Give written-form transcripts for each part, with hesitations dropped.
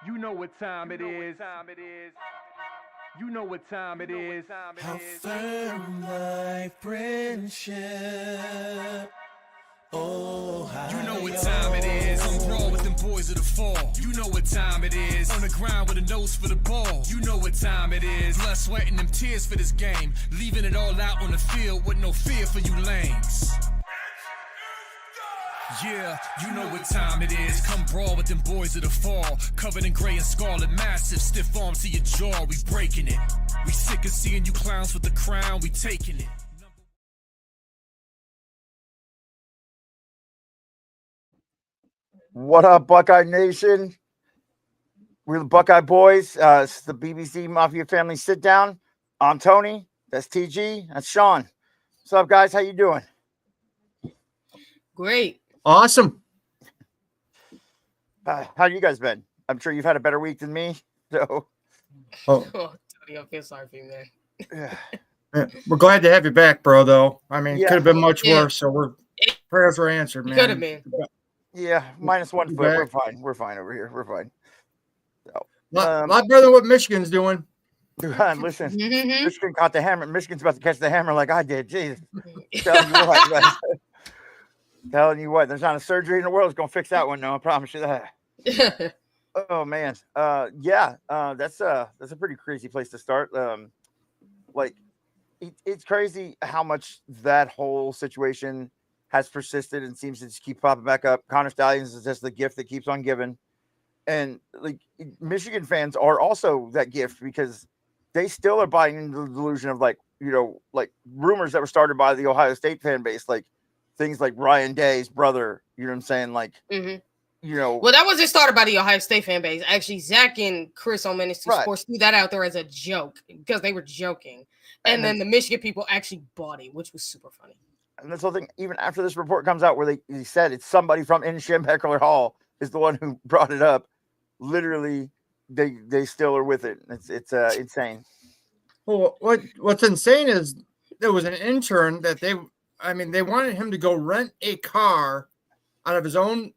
You know what time it is. You know what time it is. How firm thy friendship. Oh, how you know what time it is. I'm raw with them boys of the fall. You know what time it is. On the ground with a nose for the ball. You know what time it is. Blood, sweat, and them tears for this game. Leaving it all out on the field with no fear for you lames. Yeah, you know what time it is. Come brawl with them boys of the fall. Covered in gray and scarlet, massive, stiff arms to your jaw. We breaking it. We sick of seeing you clowns with the crown. We taking it. What up, Buckeye Nation? We're the Buckeye Boys. It's the BBC Mafia Family Sit Down. I'm Tony. That's TG. That's Sean. What's up, guys? How you doing? Great. awesome. How you guys been? I'm sure you've had a better week than me. So, Oh, Oh, Tony, I feel sorry for you, man. yeah. yeah, we're glad to have you back, bro. Though I mean, it Yeah. could have been much Yeah. worse. So prayers were answered, man. Could have been. Yeah, minus 1 You foot. We're back? fine. We're fine over here. We're fine. So, Lot better than what Michigan's doing. listen, Mhm. Michigan caught the hammer. Michigan's about to catch the hammer like I did. Jeez. Telling you what, guys. Telling you what, there's not a surgery in the world that's gonna fix that one. No, I promise you that. Oh man, that's a pretty crazy place to start. Like it's crazy how much that whole situation has persisted and seems to just keep popping back up. Connor Stallions is just the gift that keeps on giving, and like Michigan fans are also that gift because they still are buying into the delusion of like rumors that were started by the Ohio State fan base, like things like Ryan Day's brother. You know what I'm saying? Like Mhm. you know, Well, that wasn't started by the Ohio State fan base. Actually, Zach and Chris on Menace to Right. Sports threw that out there as a joke because they were joking. And And then the Michigan people actually bought it, which was super funny. and this whole thing, even after this report comes out, where they said it's somebody from in Schembechler Hall is the one who brought it up. Literally, they still are with it. It's insane. Well, what's insane is there was an intern that they wanted him to go rent a car out of his own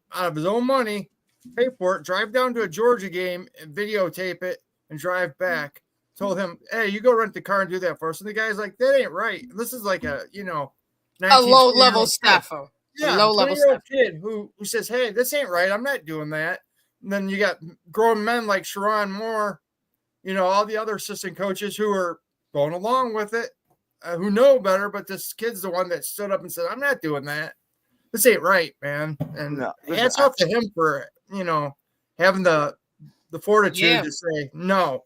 money, pay for it, drive down to a Georgia game and videotape it and drive back. Told him, hey, you go rent the car and do that for us. And the guy's like, that ain't right. This is like a A low 19-year-old level kid. staffer. Yeah, Low level 20-year-old staffer. kid who says, hey, this ain't right. I'm not doing that. And then you got grown men like Sharon Moore, all the other assistant coaches who are going along with it, who know better. But this kid's the one that stood up and said, I'm not doing that. This ain't right, man. And No, hats off to him for, having the fortitude Yeah. to say, no,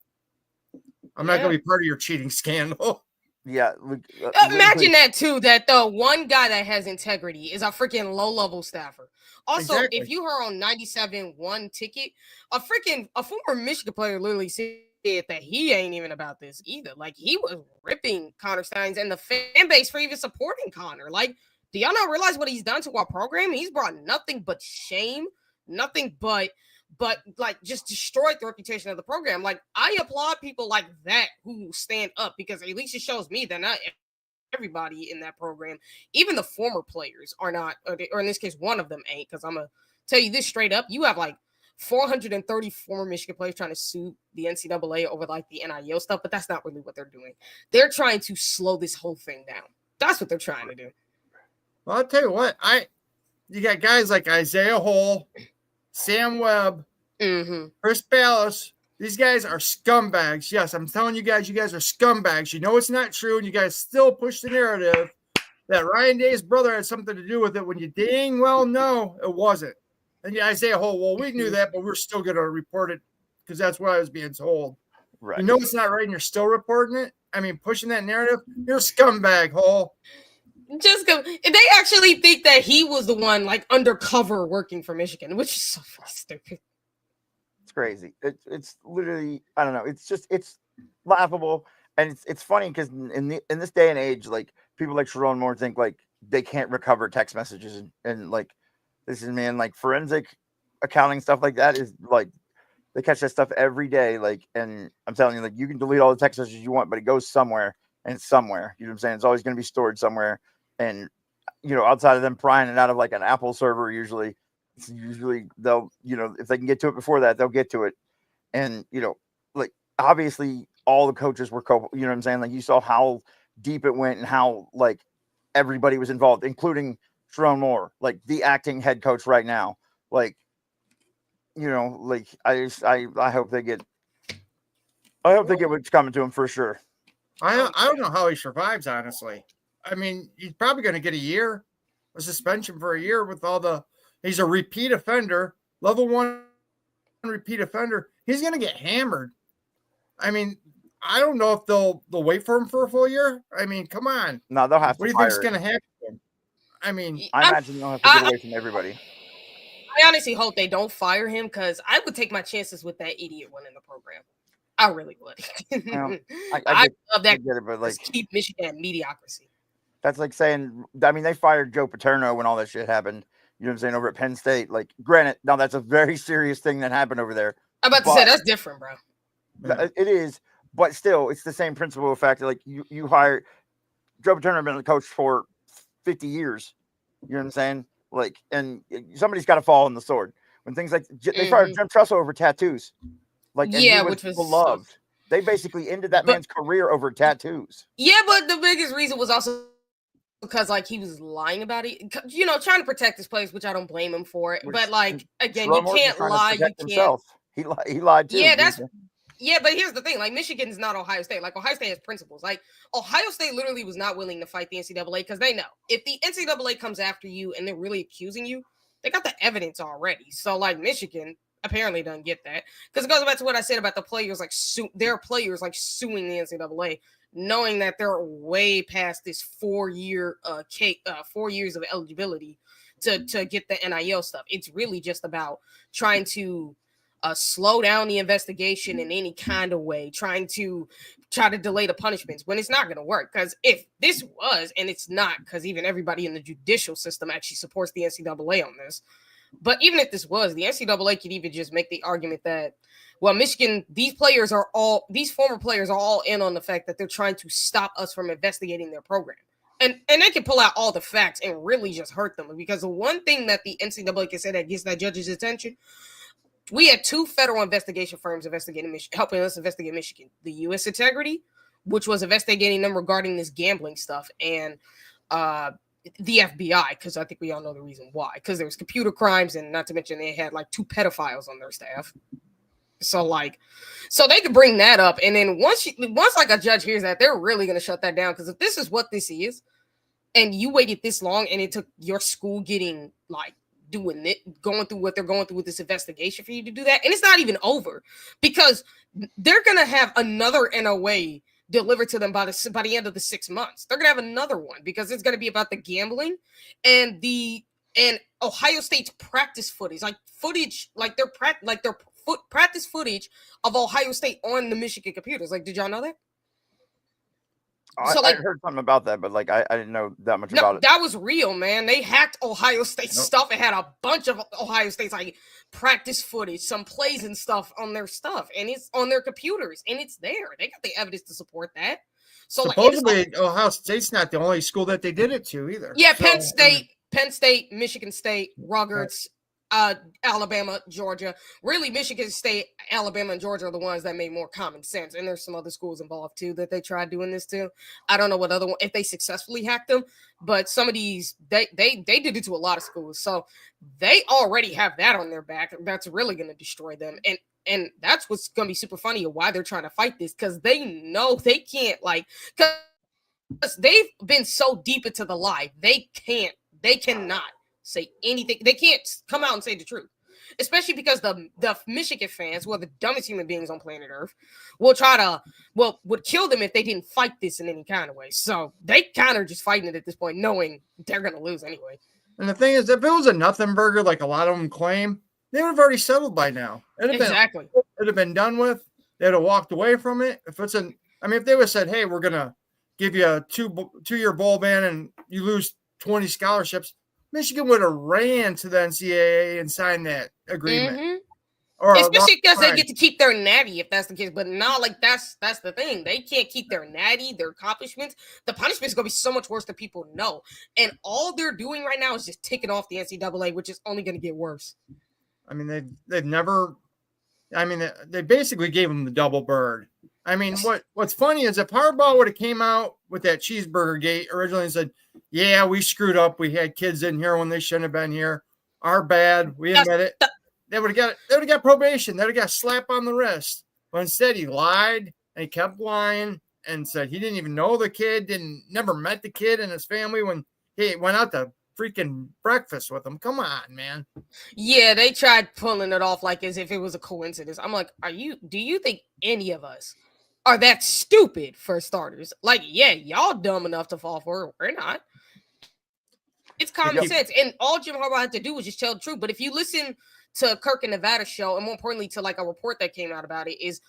I'm not going to be part of your cheating scandal. Yeah, Imagine that too. That the one guy that has integrity is a freaking low level staffer. Also, Exactly. if you heard on 97.1 ticket, a former Michigan player literally said that he ain't even about this either. Like he was ripping Connor Steins and the fan base for even supporting Connor. Like, do y'all not realize what he's done to our program? He's brought nothing but shame, nothing but like just destroyed the reputation of the program. Like I applaud people like that who stand up because at least it shows me that not everybody in that program, even the former players are not, or in this case, one of them ain't. Because I'm gonna tell you this straight up: you have like 430 former Michigan players trying to sue the NCAA over like the NIL stuff, but that's not really what they're doing. They're trying to slow this whole thing down. That's what they're trying to do. Well, I'll tell you what, you got guys like Isaiah Hole, Sam Webb, Chris Ballas. These guys are scumbags. Yes, I'm telling you guys are scumbags. You know it's not true, and you guys still push the narrative that Ryan Day's brother had something to do with it when you dang well know it wasn't. And Isaiah Hole, well, we knew that, but we're still going to report it because that's what I was being told. right. You know it's not right, and you're still reporting it? I mean, pushing that narrative? You're a scumbag, Hole. Just go. They actually think that he was the one like undercover working for Michigan, which is so stupid. It's crazy. It's literally, I don't know. It's laughable, and it's funny because in this day and age, like people like Sharon Moore think like they can't recover text messages and like this is like forensic accounting stuff like that is like they catch that stuff every day. Like, and I'm telling you, like you can delete all the text messages you want, but it goes somewhere and it's somewhere. You know what I'm saying? It's always going to be stored somewhere, and outside of them prying it out of like an Apple server, usually they'll if they can get to it before that, they'll get to it. And, like, obviously all the coaches were, you know what I'm saying? Like, you saw how deep it went and how, like, everybody was involved, including Sharon Moore, like the acting head coach right now. Like, like I hope they get what's coming to him for sure. I don't know how he survives, honestly. I mean, he's probably going to get a suspension for a year with he's a repeat offender, level 1 repeat offender. He's going to get hammered. I mean, I don't know if they'll wait for him for a full year. I mean, come on. No, they'll have to. What do you think's going to happen to him? I mean, I imagine they'll have to get away from everybody. I honestly hope they don't fire him, because I would take my chances with that idiot running the program. I really would. Well, I love that. Get it, but like, keep Michigan at mediocrity. That's like saying, I mean, they fired Joe Paterno when all that shit happened. You know what I'm saying? Over at Penn State. Like, granted, now that's a very serious thing that happened over there. I'm about to say that's different, bro. It is, but still, it's the same principle of fact that, like, you hire Joe Paterno, been a coach for 50 years. You know what I'm saying? Like, and somebody's got to fall on the sword when things like they fired Jim Tressel over tattoos. Like, yeah, which was beloved. They basically ended that man's career over tattoos. Yeah, but the biggest reason was also because, like, he was lying about it, trying to protect his players, which I don't blame him for it. But, like, again, you can't lie. You can't. Himself. He lied too. Yeah, but here's the thing. Like, Michigan is not Ohio State. Like, Ohio State has principles. Like, Ohio State literally was not willing to fight the NCAA because they know if the NCAA comes after you and they're really accusing you, they got the evidence already. So, like, Michigan apparently doesn't get that, because it goes back to what I said about the players, like, their players, like, suing the NCAA, knowing that they're way past this 4 years of eligibility to get the NIL stuff. It's really just about trying to slow down the investigation in any kind of way, try to delay the punishments when it's not going to work. Because if this was, and it's not, because even everybody in the judicial system actually supports the NCAA on this. But even if this was, the NCAA could even just make the argument that, well, Michigan, these former players are all in on the fact that they're trying to stop us from investigating their program. And they can pull out all the facts and really just hurt them. Because the one thing that the NCAA can say that gets that judge's attention, we had 2 federal investigation firms helping us investigate Michigan. The U.S. Integrity, which was investigating them regarding this gambling stuff, and the FBI, because I think we all know the reason why. Because there was computer crimes, and not to mention they had like 2 pedophiles on their staff. So they could bring that up, and then once like a judge hears that, they're really going to shut that down. Because if this is what this is, and you waited this long, and it took your school getting like going through what they're going through with this investigation for you to do that, and it's not even over, because they're going to have another NOA delivered to them by the end of the 6 months. They're going to have another one, because it's going to be about the gambling and Ohio State's practice footage, practice footage of Ohio State on the Michigan computers. Like, did y'all know that? I heard something about that, but like I didn't know that much about it. That was real, man. They hacked Ohio State stuff. It had a bunch of Ohio State's like practice footage, some plays and stuff on their stuff, and it's on their computers, and it's there. They got the evidence to support that. So supposedly, Ohio State's not the only school that they did it to either. Yeah, Penn State, Michigan State, Rutgers, Alabama, Georgia. Really, Michigan State, Alabama, and Georgia are the ones that made more common sense. And there's some other schools involved too that they tried doing this to. I don't know what other one, if they successfully hacked them, but some of these they did it to a lot of schools. So they already have that on their back. That's really going to destroy them. And that's what's going to be super funny of why they're trying to fight this, because they know they can't, because they've been so deep into the lie. They cannot say anything. They can't come out and say the truth, especially because the Michigan fans, who are the dumbest human beings on planet Earth, would kill them if they didn't fight this in any kind of way. So they kind of just fighting it at this point, knowing they're going to lose anyway. And the thing is, if it was a nothing burger like a lot of them claim, they would have already settled by now. It'd have been done with. They'd have walked away from it. If they would have said, "Hey, we're gonna give you a 2-year bowl ban and you lose 20 scholarships," Michigan would have ran to the NCAA and signed that agreement. Mm-hmm. Especially because they get to keep their natty, if that's the case. But not like that's the thing. They can't keep their natty, their accomplishments. The punishment is going to be so much worse than people know. And all they're doing right now is just ticking off the NCAA, which is only going to get worse. I mean, they've never I mean, they basically gave him the double bird. I mean, what's funny is if Harbaugh would have came out with that cheeseburger gate originally and said, "Yeah, we screwed up. We had kids in here when they shouldn't have been here. Our bad. We admit it." They would have got probation. They would have got a slap on the wrist. But instead, he lied and he kept lying and said he didn't even know the kid, never met the kid and his family when he went out to freaking breakfast with him. Come on, man. Yeah, they tried pulling it off like as if it was a coincidence. I'm like, do you think any of us are that stupid for starters? Like, yeah, y'all dumb enough to fall for it. We're not. It's common sense. And all Jim Harbaugh had to do was just tell the truth. But if you listen to Kirk and Nevada show, and more importantly to like a report that came out about it, is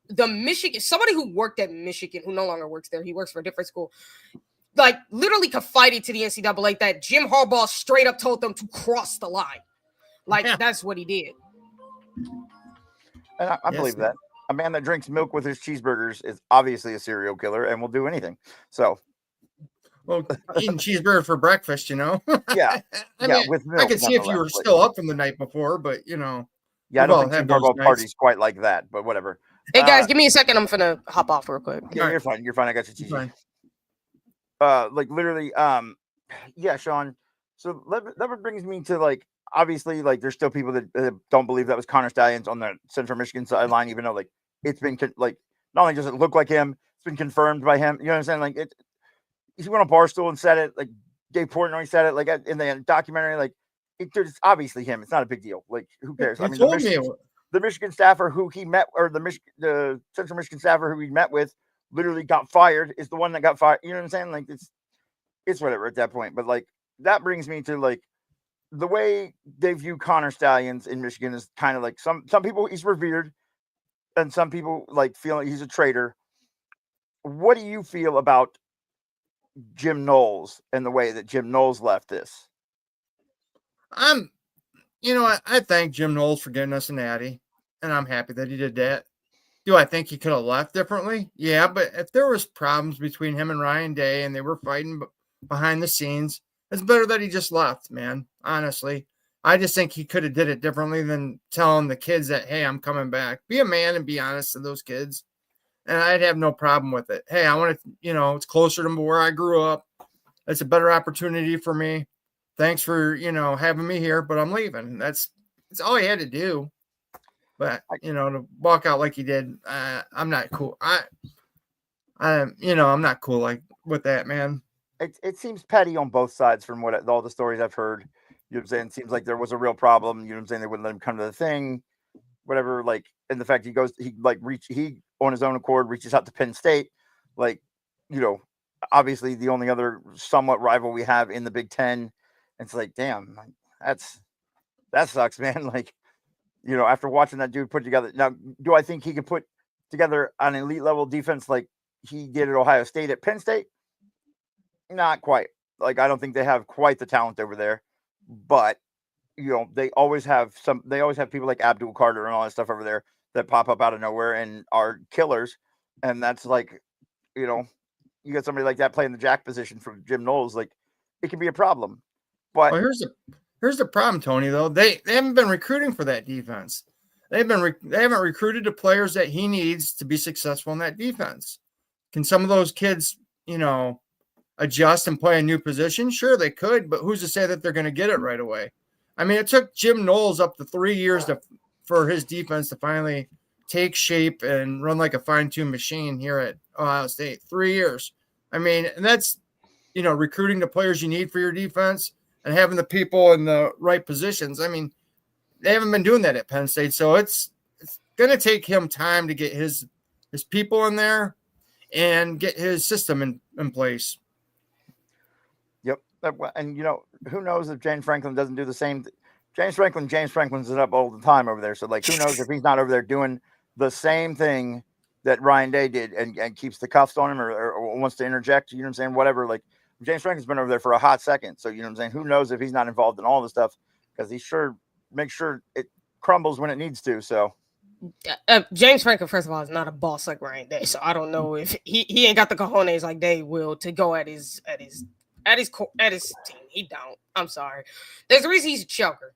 the Michigan, somebody who worked at Michigan, who no longer works there, he works for a different school, like literally confided to the NCAA that Jim Harbaugh straight up told them to cross the line. Like that's what he did. And I believe that. A man that drinks milk with his cheeseburgers is obviously a serial killer and will do anything. So, well, eating cheeseburger for breakfast, Yeah. I mean, with milk, I could see if you were still up from the night before, but Yeah, I don't think Harbaugh parties quite like that, but whatever. Hey guys, give me a second. I'm gonna hop off real quick. Yeah, you're fine. You're fine. I got you, TJ. Like literally, yeah, Sean. So that brings me to like, obviously, like there's still people that don't believe that was Connor Stallions on the Central Michigan sideline, even though like it's been like not only does it look like him, it's been confirmed by him. You know what I'm saying? Like he went on Barstool and said it. Like Dave Portnoy said it. Like in the documentary, like it's obviously him. It's not a big deal. Like who cares? I mean, the Michigan staffer who he met, or the Central Michigan staffer who he met with, literally got fired. Is the one that got fired. You know what I'm saying? Like it's whatever at that point. But like that brings me to like the way they view Connor Stallions in Michigan is kind of like some people he's revered, and some people like feel like he's a traitor. What do you feel about Jim Knowles and the way that Jim Knowles left this? I thank Jim Knowles for getting us an Natty, and I'm happy that he did that. Do I think he could have left differently? Yeah, but if there was problems between him and Ryan Day and they were fighting behind the scenes, it's better that he just left, man. Honestly, I just think he could have did it differently than telling the kids that, hey, I'm coming back. Be a man and be honest to those kids, and I'd have no problem with it. Hey, I want to, it's closer to where I grew up. It's a better opportunity for me. Thanks for, having me here, but I'm leaving. That's all he had to do. But, to walk out like he did, I'm not cool. I'm not cool like with that, man. It seems petty on both sides from all the stories I've heard. You know what I'm saying? It seems like there was a real problem. You know what I'm saying? They wouldn't let him come to the thing, whatever. Like, and the fact he on his own accord reaches out to Penn State. Like, obviously the only other somewhat rival we have in the Big Ten. It's like, damn, that sucks, man. Like, after watching that dude put together. Now, do I think he could put together an elite level defense like he did at Ohio State at Penn State? Not quite. Like, I don't think they have quite the talent over there, but they always have people like Abdul Carter and all that stuff over there that pop up out of nowhere and are killers. And that's like, you got somebody like that playing the jack position from Jim Knowles. Like, it can be a problem. But here's the problem, Tony, though. They haven't been recruiting for that defense. They haven't recruited the players that he needs to be successful in that defense. Can some of those kids, adjust and play a new position? Sure, they could, but who's to say that they're going to get it right away? I mean, it took Jim Knowles up to 3 years for his defense to finally take shape and run like a fine-tuned machine here at Ohio State. 3 years. I mean, and that's, recruiting the players you need for your defense and having the people in the right positions. I mean, they haven't been doing that at Penn State, so it's going to take him time to get his people in there and get his system in place. Yep. And, who knows if James Franklin doesn't do the same. James Franklin's it up all the time over there. So, like, who knows if he's not over there doing the same thing that Ryan Day did and keeps the cuffs on him or wants to interject, whatever. Like, James Franklin's been over there for a hot second. So, who knows if he's not involved in all the stuff, because he sure makes sure it crumbles when it needs to. So, James Franklin, first of all, is not a boss like Ryan Day. So I don't know if he ain't got the cojones like Day will to go at his team. He don't. I'm sorry. There's a reason he's a choker.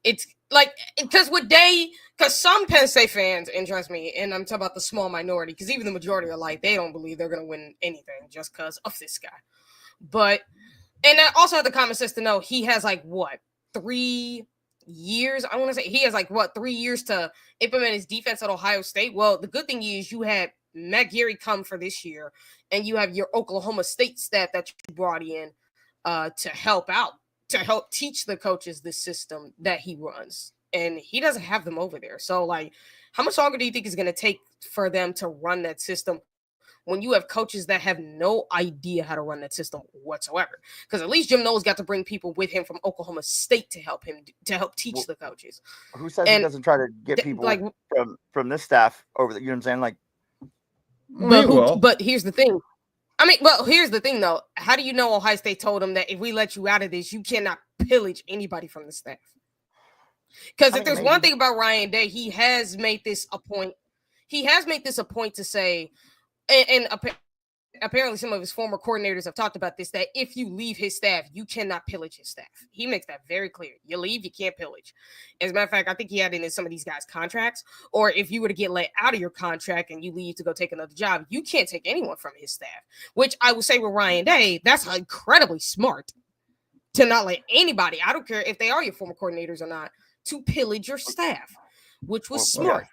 It's like, because with Day, Because some Penn State fans, and trust me, and I'm talking about the small minority, because even the majority are like, they don't believe they're going to win anything just because of this guy. But, and I also have the common sense to know he has 3 years? I want to say he has 3 years to implement his defense at Ohio State. Well, the good thing is you had Matt Gary come for this year, and you have your Oklahoma State staff that you brought in to help out, to help teach the coaches the system that he runs. And he doesn't have them over there. So, how much longer do you think it's going to take for them to run that system when you have coaches that have no idea how to run that system whatsoever? Because at least Jim Knowles got to bring people with him from Oklahoma State to help teach the coaches. Who says he doesn't try to get people from this staff over there? You know what I'm saying? But here's the thing. Here's the thing, though. How do you know Ohio State told him that if we let you out of this, you cannot pillage anybody from the staff? Because if there's one thing about Ryan Day, he has made this a point. He has made this a point to say, and apparently some of his former coordinators have talked about this, that if you leave his staff, you cannot pillage his staff. He makes that very clear. You leave, you can't pillage. As a matter of fact, I think he had it in some of these guys' contracts, or if you were to get let out of your contract and you leave to go take another job, you can't take anyone from his staff, which I would say with Ryan Day, that's incredibly smart to not let anybody, I don't care if they are your former coordinators or not, to pillage your staff, which was smart.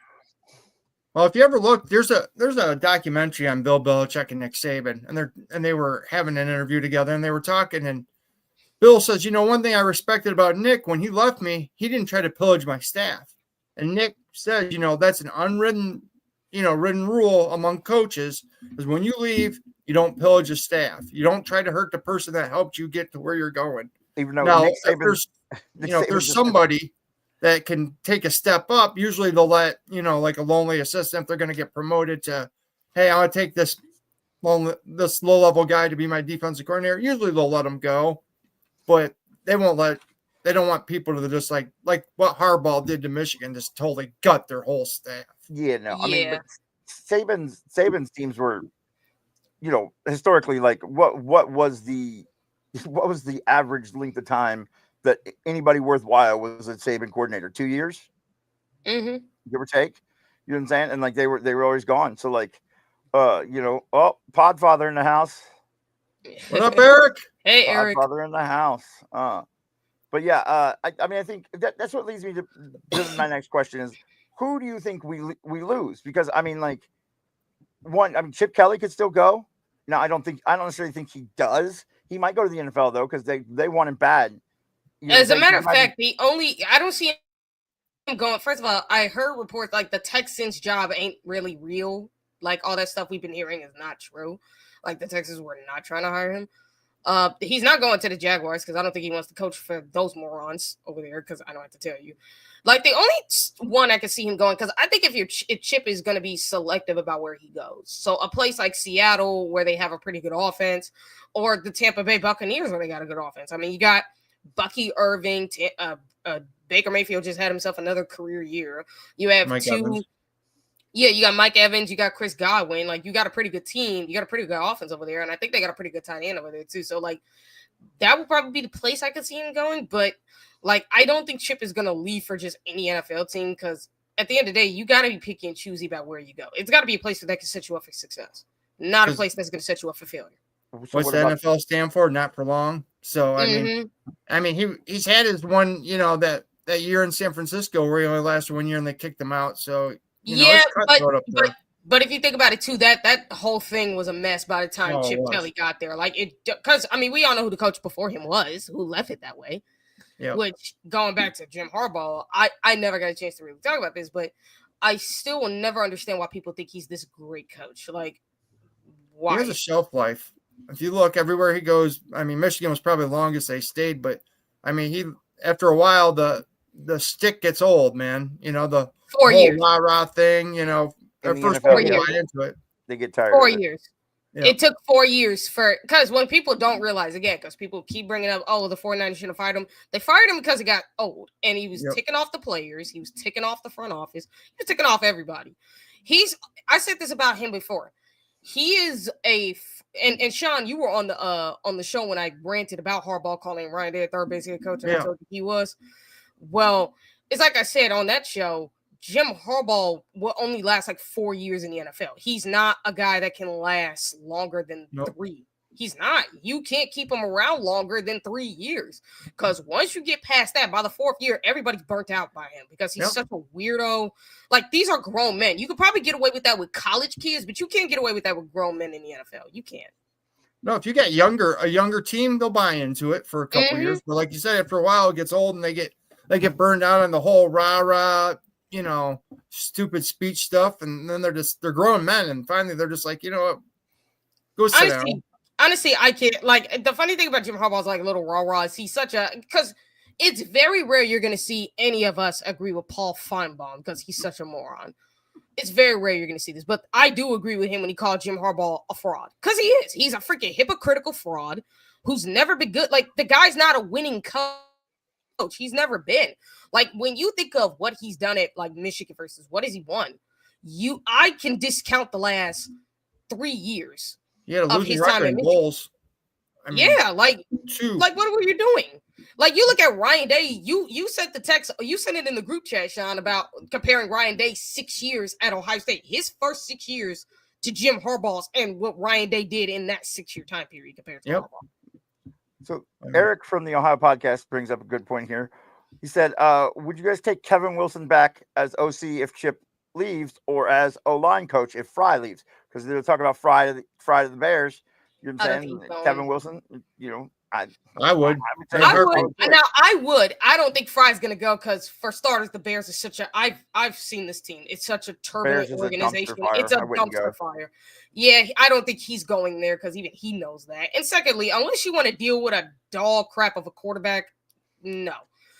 Well, if you ever look, there's a documentary on Bill Belichick and Nick Saban, and they were having an interview together, and they were talking, and Bill says, one thing I respected about Nick, when he left me, he didn't try to pillage my staff. And Nick said, that's an unwritten, written rule among coaches, is when you leave, you don't pillage a staff. You don't try to hurt the person that helped you get to where you're going. Even though now, Nick if there's somebody that can take a step up, usually they'll let, like a lonely assistant, if they're going to get promoted to, hey, I want to take this low-level guy to be my defensive coordinator. Usually they'll let him go, but they don't want people to just like what Harbaugh did to Michigan, just totally gut their whole staff. Yeah, no. I mean, but Saban's teams were, historically, what was the average length of time that anybody worthwhile was a Saban coordinator? 2 years, give or take. You know what I'm saying? And they were always gone. So Podfather in the house. What up, Eric? Hey, Eric. Podfather in the house. But yeah, I think that's what leads me to my next question is, who do you think we lose? Because Chip Kelly could still go. Now I don't necessarily think he does. He might go to the NFL though, because they want him bad. As a matter of fact, I don't see him going. First of all, I heard reports the Texans job ain't really real. All that stuff we've been hearing is not true. The Texans were not trying to hire him. He's not going to the Jaguars because I don't think he wants to coach for those morons over there, because I don't have to tell you. The only one I can see him going, because I think if Chip is going to be selective about where he goes. So a place like Seattle where they have a pretty good offense, or the Tampa Bay Buccaneers where they got a good offense. I mean, you got Bucky Irving, Baker Mayfield just had himself another career year. You have you got Mike Evans, you got Chris Godwin. You got a pretty good team. You got a pretty good offense over there, and I think they got a pretty good tight end over there too. So that would probably be the place I could see him going. But I don't think Chip is gonna leave for just any NFL team, because at the end of the day, you got to be picky and choosy about where you go. It's got to be a place that can set you up for success, not a place that's going to set you up for failure. So what's the NFL stand for? Not for long. So I mean, he's had his one, that year in San Francisco where he only lasted 1 year and they kicked him out. So but if you think about it too, that whole thing was a mess by the time Chip Kelly got there. Because we all know who the coach before him was, who left it that way. Yeah. Which, going back to Jim Harbaugh, I never got a chance to really talk about this, but I still will never understand why people think he's this great coach. Why? He has a shelf life. If you look everywhere he goes, Michigan was probably the longest they stayed, but after a while the stick gets old, man. The 4 years rah-rah thing, their first 4 years into it. They get tired. 4 years. Yeah. It took 4 years because when people don't realize, again, because people keep bringing up, the 49ers should have fired him. They fired him because he got old and he was ticking off the players. He was ticking off the front office. He was ticking off everybody. I said this about him before. He is and Sean, you were on the show when I ranted about Harbaugh calling Ryan Day a third base head coach, and I told you he was. Well, it's like I said on that show, Jim Harbaugh will only last like 4 years in the NFL. He's not a guy that can last longer than 3. He's not. You can't keep him around longer than 3 years, because once you get past that, by the 4th year, everybody's burnt out by him because he's such a weirdo. Like, these are grown men. You could probably get away with that with college kids, but you can't get away with that with grown men in the NFL. You can't. No, if you got a younger team, they'll buy into it for a couple years. But like you said, after a while, it gets old and they get burned out on the whole rah-rah, stupid speech stuff. And then they're grown men. And finally, they're just like, you know what? Go sit down. Honestly, I can't. Like, the funny thing about Jim Harbaugh is like a little rah-rah. Is he's because it's very rare you're going to see any of us agree with Paul Feinbaum because he's such a moron. It's very rare you're going to see this, but I do agree with him when he called Jim Harbaugh a fraud, because he is. He's a freaking hypocritical fraud who's never been good. Like, the guy's not a winning coach. He's never been. Like, when you think of what he's done at like Michigan versus what has he won, I can discount the last 3 years. Yeah, losing record in bowls. Like what were you doing? Like, you look at Ryan Day, you sent the text, you sent it in the group chat, Sean, about comparing Ryan Day's 6 years at Ohio State, his first 6 years, to Jim Harbaugh's, and what Ryan Day did in that 6-year time period compared to Harbaugh. So Eric from the Ohio podcast brings up a good point here. He said, would you guys take Kevin Wilson back as OC if Chip leaves, or as O-line coach if Fry leaves? Because they're talking about Fry to the Bears. You know what I'm saying? Kevin Wilson, I would. I would. I don't think Fry's going to go because, for starters, the Bears is such a. I've seen this team. It's such a turbulent organization. It's a dumpster fire. Yeah, I don't think he's going there because even he knows that. And secondly, unless you want to deal with a dog crap of a quarterback, no.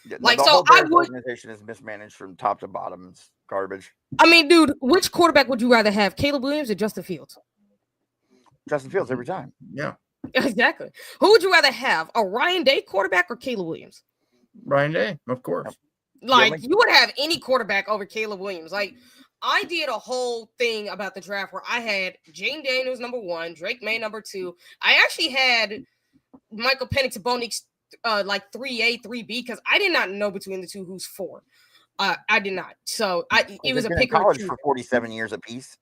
Yeah, like, so I would. Organization is mismanaged from top to bottom. It's garbage. I mean, dude, which quarterback would you rather have, Caleb Williams or Justin Fields? Justin Fields every time. Yeah. Exactly. Who would you rather have, a Ryan Day quarterback or Caleb Williams? Ryan Day, of course. Like, you would have any quarterback over Caleb Williams. Like, I did a whole thing about the draft where I had Jane Daniels number 1, Drake May number 2. I actually had Michael Penix Bonix like 3A, 3B, because I did not know between the two who's 4. I did not. So it was a pick or college for 47 years apiece.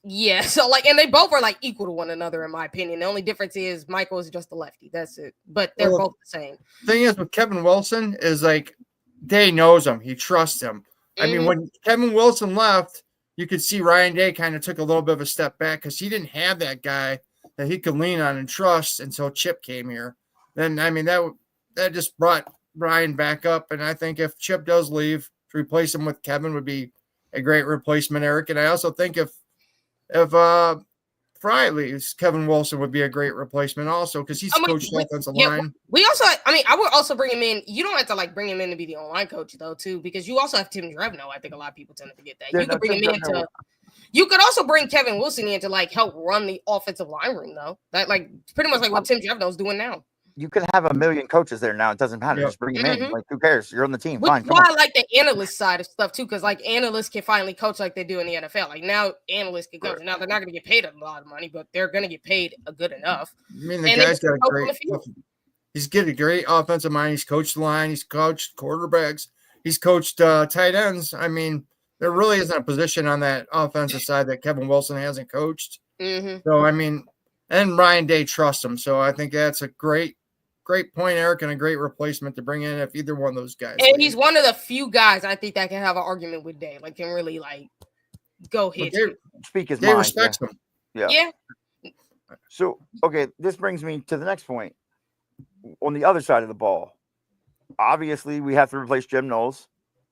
Yeah, so like, and they both are like equal to one another in my opinion. The only difference is Michael is just a lefty. That's it. But they're both the same. Thing is with Kevin Wilson is like Day knows him. He trusts him. I mean, when Kevin Wilson left, you could see Ryan Day kind of took a little bit of a step back because he didn't have that guy that he could lean on and trust until Chip came here. Then I mean that just brought Ryan back up. And I think if Chip does leave, to replace him with Kevin would be a great replacement, Eric. And I also think if Fry leaves, Kevin Wilson would be a great replacement also because he's coached offensive line. We also, I would also bring him in. You don't have to like bring him in to be the online coach though, too, because you also have Tim Drevno. I think a lot of people tend to forget that. You could bring him in to. You could also bring Kevin Wilson in to like help run the offensive line room though. That like pretty much like what Tim Drevno is doing now. You can have a million coaches there now. It doesn't matter. Just bring him in. Like, who cares? You're on the team. Fine. Well, I like the analyst side of stuff too, because like analysts can finally coach like they do in the NFL. Like now, analysts can coach. Now they're not going to get paid a lot of money, but they're going to get paid a good enough. I mean, the guy's got a great. He's got a great offensive mind. He's coached the line. He's coached quarterbacks. He's coached tight ends. I mean, there really isn't a position on that offensive side that Kevin Wilson hasn't coached. So I mean, and Ryan Day trusts him. So I think that's a great point, Eric, and a great replacement to bring in if either one of those guys. And he's one of the few guys I think that can have an argument with Day, like can really like go hit. Speak his mind. Day respects him. Yeah. So, okay, this brings me to the next point. On the other side of the ball, obviously we have to replace Jim Knowles.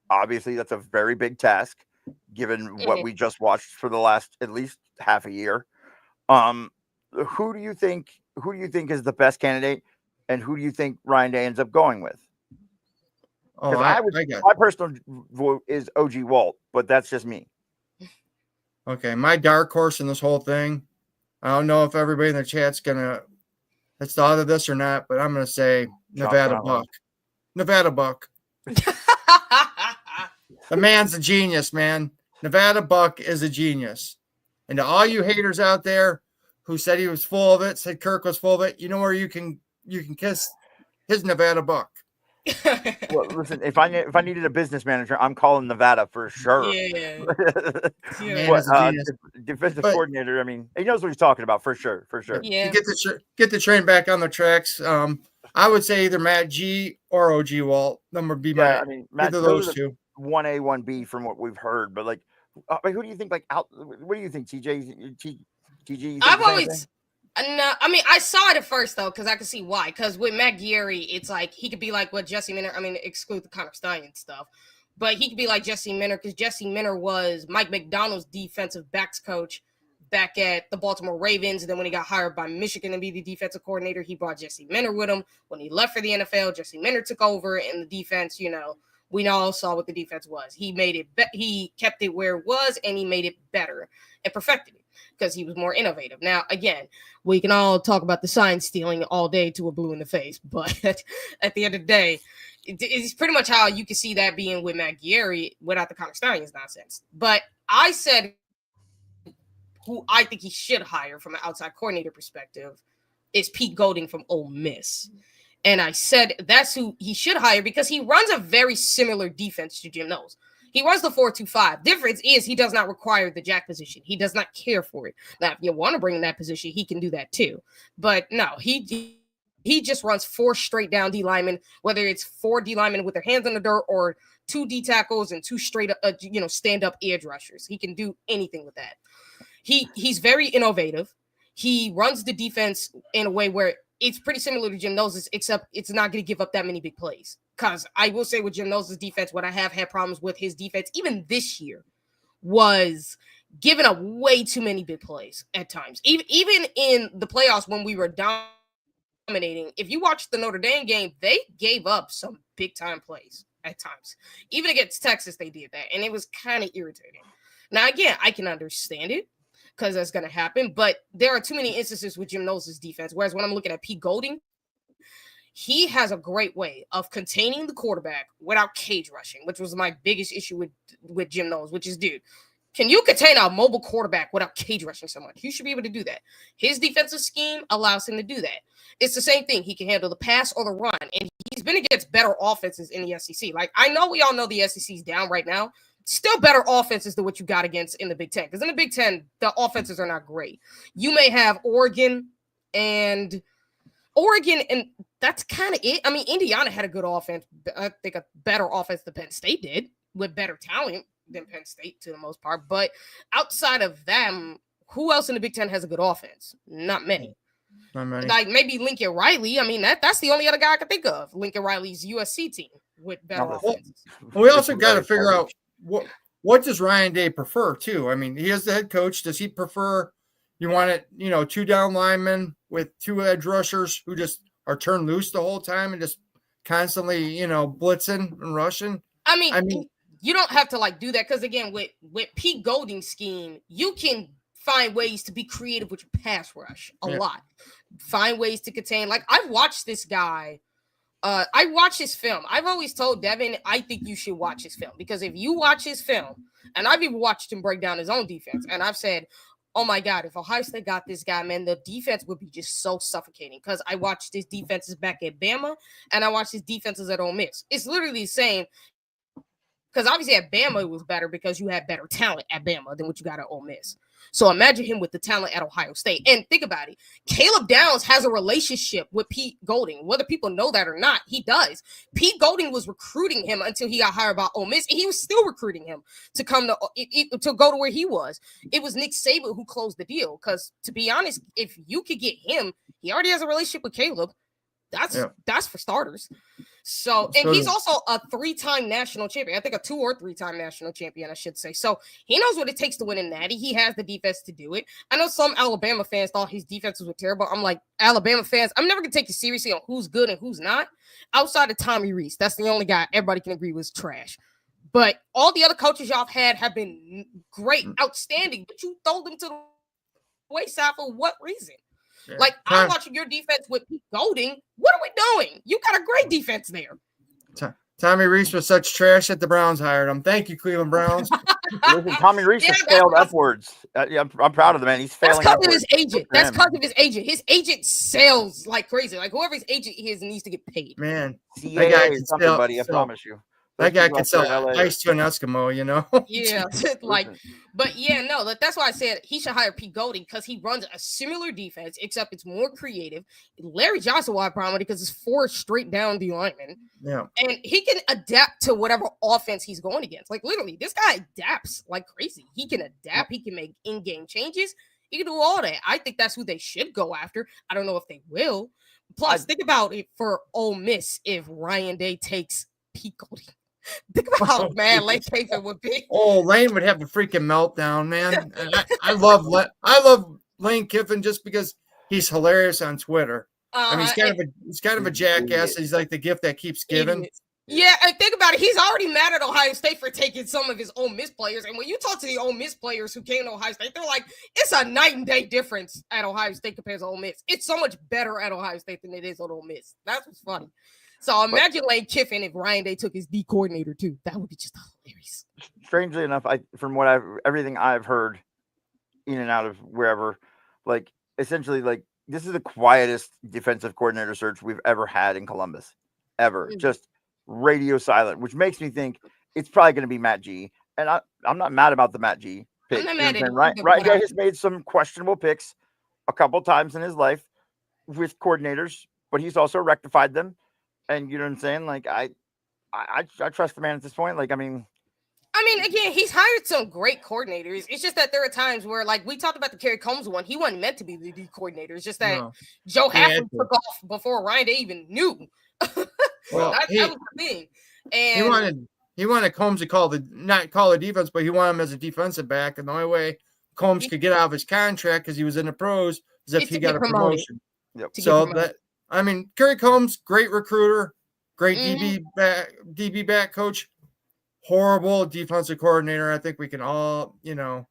Obviously, that's a very big task, given what we just watched for the last at least half a year. Who do you think is the best candidate? And who do you think Ryan Day ends up going with? My personal vote is OG Walt, but that's just me. Okay, my dark horse in this whole thing, I don't know if everybody in the chat's has thought of this or not, but I'm going to say Nevada Buck. Nevada Buck. The man's a genius, man. Nevada Buck is a genius. And to all you haters out there who said he was full of it, said Kirk was full of it, you know where you can kiss his Nevada Buck. Well, listen, if I needed a business manager, I'm calling Nevada for sure. Yeah. Defensive coordinator. I mean, he knows what he's talking about for sure. Yeah. To get the train back on the tracks. I would say either Matt G or OG Walt. Them would be I mean, Matt, either those two. 1A, 1B from what we've heard, but like who do you think what do you think, TJ? TG? I've always. No, I mean, I saw it at first, though, because I could see why. Because with Matt Gary, it's like he could be like what Jesse Minter, I mean, exclude the Connor Stein stuff, but he could be like Jesse Minter because Jesse Minter was Mike McDonald's defensive backs coach back at the Baltimore Ravens. And then when he got hired by Michigan to be the defensive coordinator, he brought Jesse Minter with him. When he left for the NFL, Jesse Minter took over, and the defense, we all saw what the defense was. He made it, he kept it where it was, and he made it better and perfected it because he was more innovative. Now, again, we can all talk about the sign stealing all day to a blue in the face, but at the end of the day, it's pretty much how you can see that being with Matt Gary without the Connor Stein nonsense. But I said who I think he should hire from an outside coordinator perspective is Pete Golding from Ole Miss. And I said that's who he should hire because he runs a very similar defense to Jim Knowles. He runs the 4-2-5. Difference is he does not require the jack position. He does not care for it. Now, if you want to bring in that position, he can do that too. But no, he just runs 4 straight down D linemen, whether it's 4 D linemen with their hands in the dirt or 2 D tackles and 2 straight up, stand up edge rushers. He can do anything with that. He's very innovative. He runs the defense in a way where it's pretty similar to Jim Knowles, except it's not going to give up that many big plays. Because I will say with Jim Knowles' defense, what I have had problems with his defense, even this year, was giving up way too many big plays at times. Even in the playoffs when we were dominating, if you watch the Notre Dame game, they gave up some big-time plays at times. Even against Texas, they did that, and it was kind of irritating. Now, again, I can understand it because that's going to happen, but there are too many instances with Jim Knowles' defense, whereas when I'm looking at Pete Golding, he has a great way of containing the quarterback without cage rushing, which was my biggest issue with Jim Knowles, which is, dude, can you contain a mobile quarterback without cage rushing someone? You should be able to do that. His defensive scheme allows him to do that. It's the same thing. He can handle the pass or the run, and he's been against better offenses in the SEC. Like, I know we all know the SEC's down right now. Still better offenses than what you got against in the Big Ten. Because in the Big Ten, the offenses are not great. You may have Oregon, and that's kind of it. I mean, Indiana had a good offense. I think a better offense than Penn State did with better talent than Penn State to the most part. But outside of them, who else in the Big Ten has a good offense? Not many. Like maybe Lincoln Riley. I mean, that's the only other guy I can think of. Lincoln Riley's USC team with better offenses. We also got to figure out what does Ryan Day prefer too? I mean, he is the head coach. Does he prefer you want it, 2 down linemen with 2 edge rushers who just are turned loose the whole time and just constantly, blitzing and rushing? I mean, you don't have to do that because again, with Pete Golding's scheme, you can find ways to be creative with your pass rush a lot. Find ways to contain. Like, I've watched this guy. I watch his film. I've always told Devin, I think you should watch his film because if you watch his film, and I've even watched him break down his own defense, and I've said, oh my God, if Ohio State got this guy, man, the defense would be just so suffocating because I watched his defenses back at Bama and I watched his defenses at Ole Miss. It's literally the same because obviously at Bama it was better because you had better talent at Bama than what you got at Ole Miss. So imagine him with the talent at Ohio State. And think about it. Caleb Downs has a relationship with Pete Golding. Whether people know that or not, he does. Pete Golding was recruiting him until he got hired by Ole Miss. And he was still recruiting him to come to go to where he was. It was Nick Saban who closed the deal. Because to be honest, if you could get him, he already has a relationship with Caleb. That's for starters. So, and he's also a 3-time national champion. I think a 2 or 3-time national champion, I should say. So he knows what it takes to win a natty. He has the defense to do it. I know some Alabama fans thought his defenses were terrible. I'm like, Alabama fans, I'm never going to take you seriously on who's good and who's not. Outside of Tommy Rees, that's the only guy everybody can agree was trash. But all the other coaches y'all have had been great, outstanding. But you throw them to the wayside for what reason? Yeah. Like, I'm watching your defense with Pete Golding. What are we doing? You got a great defense there. Tommy Reese was such trash that the Browns hired him. Thank you, Cleveland Browns. Listen, Tommy Reese has failed upwards. I'm proud of the man. He's failing. That's because of his agent. That's because of his agent. His agent sells like crazy. Like whoever his agent is needs to get paid. Man, that guy can sell, buddy. I promise you. That guy can sell ice to an Eskimo, you know? Yeah, like, but yeah, no, that's why I said he should hire Pete Golding because he runs a similar defense, except it's more creative. Larry Johnson will have a problem because it's 4 straight down D linemen. Yeah. And he can adapt to whatever offense he's going against. Like, literally, this guy adapts like crazy. He can adapt, he can make in-game changes, he can do all that. I think that's who they should go after. I don't know if they will. Plus, think about it for Ole Miss if Ryan Day takes Pete Golding. Think about how mad Lane Kiffin would be. Oh, Lane would have a freaking meltdown, man. And I love Lane Kiffin just because he's hilarious on Twitter. I mean, he's kind of a jackass. He's like the gift that keeps giving. Yeah, and think about it. He's already mad at Ohio State for taking some of his Ole Miss players. And when you talk to the Ole Miss players who came to Ohio State, they're like, it's a night and day difference at Ohio State compared to Ole Miss. It's so much better at Ohio State than it is at Ole Miss. That's what's funny. So imagine Lane Kiffin if Ryan Day took his D coordinator too. That would be just hilarious. Strangely enough, from everything I've heard in and out of wherever, like essentially like this is the quietest defensive coordinator search we've ever had in Columbus. Ever. Mm-hmm. Just radio silent, which makes me think it's probably going to be Matt G. And I'm not mad about the Matt G pick. I'm not mad at it. Ryan Day has made some questionable picks a couple times in his life with coordinators, but he's also rectified them. And you know what I'm saying? Like I trust the man at this point. Like, I mean, again, he's hired some great coordinators. It's just that there are times where, like, we talked about the Kerry Combs one. He wasn't meant to be the D coordinator. It's just that Joe Hafford took off before Ryan Day even knew. Well, that was the thing. And he wanted Combs to not call the defense, but he wanted him as a defensive back. And the only way Combs could get out of his contract because he was in the pros is if he got a promotion. Yep. So Kerry Combs, great recruiter, great DB back coach, horrible defensive coordinator. I think we can all, Yeah,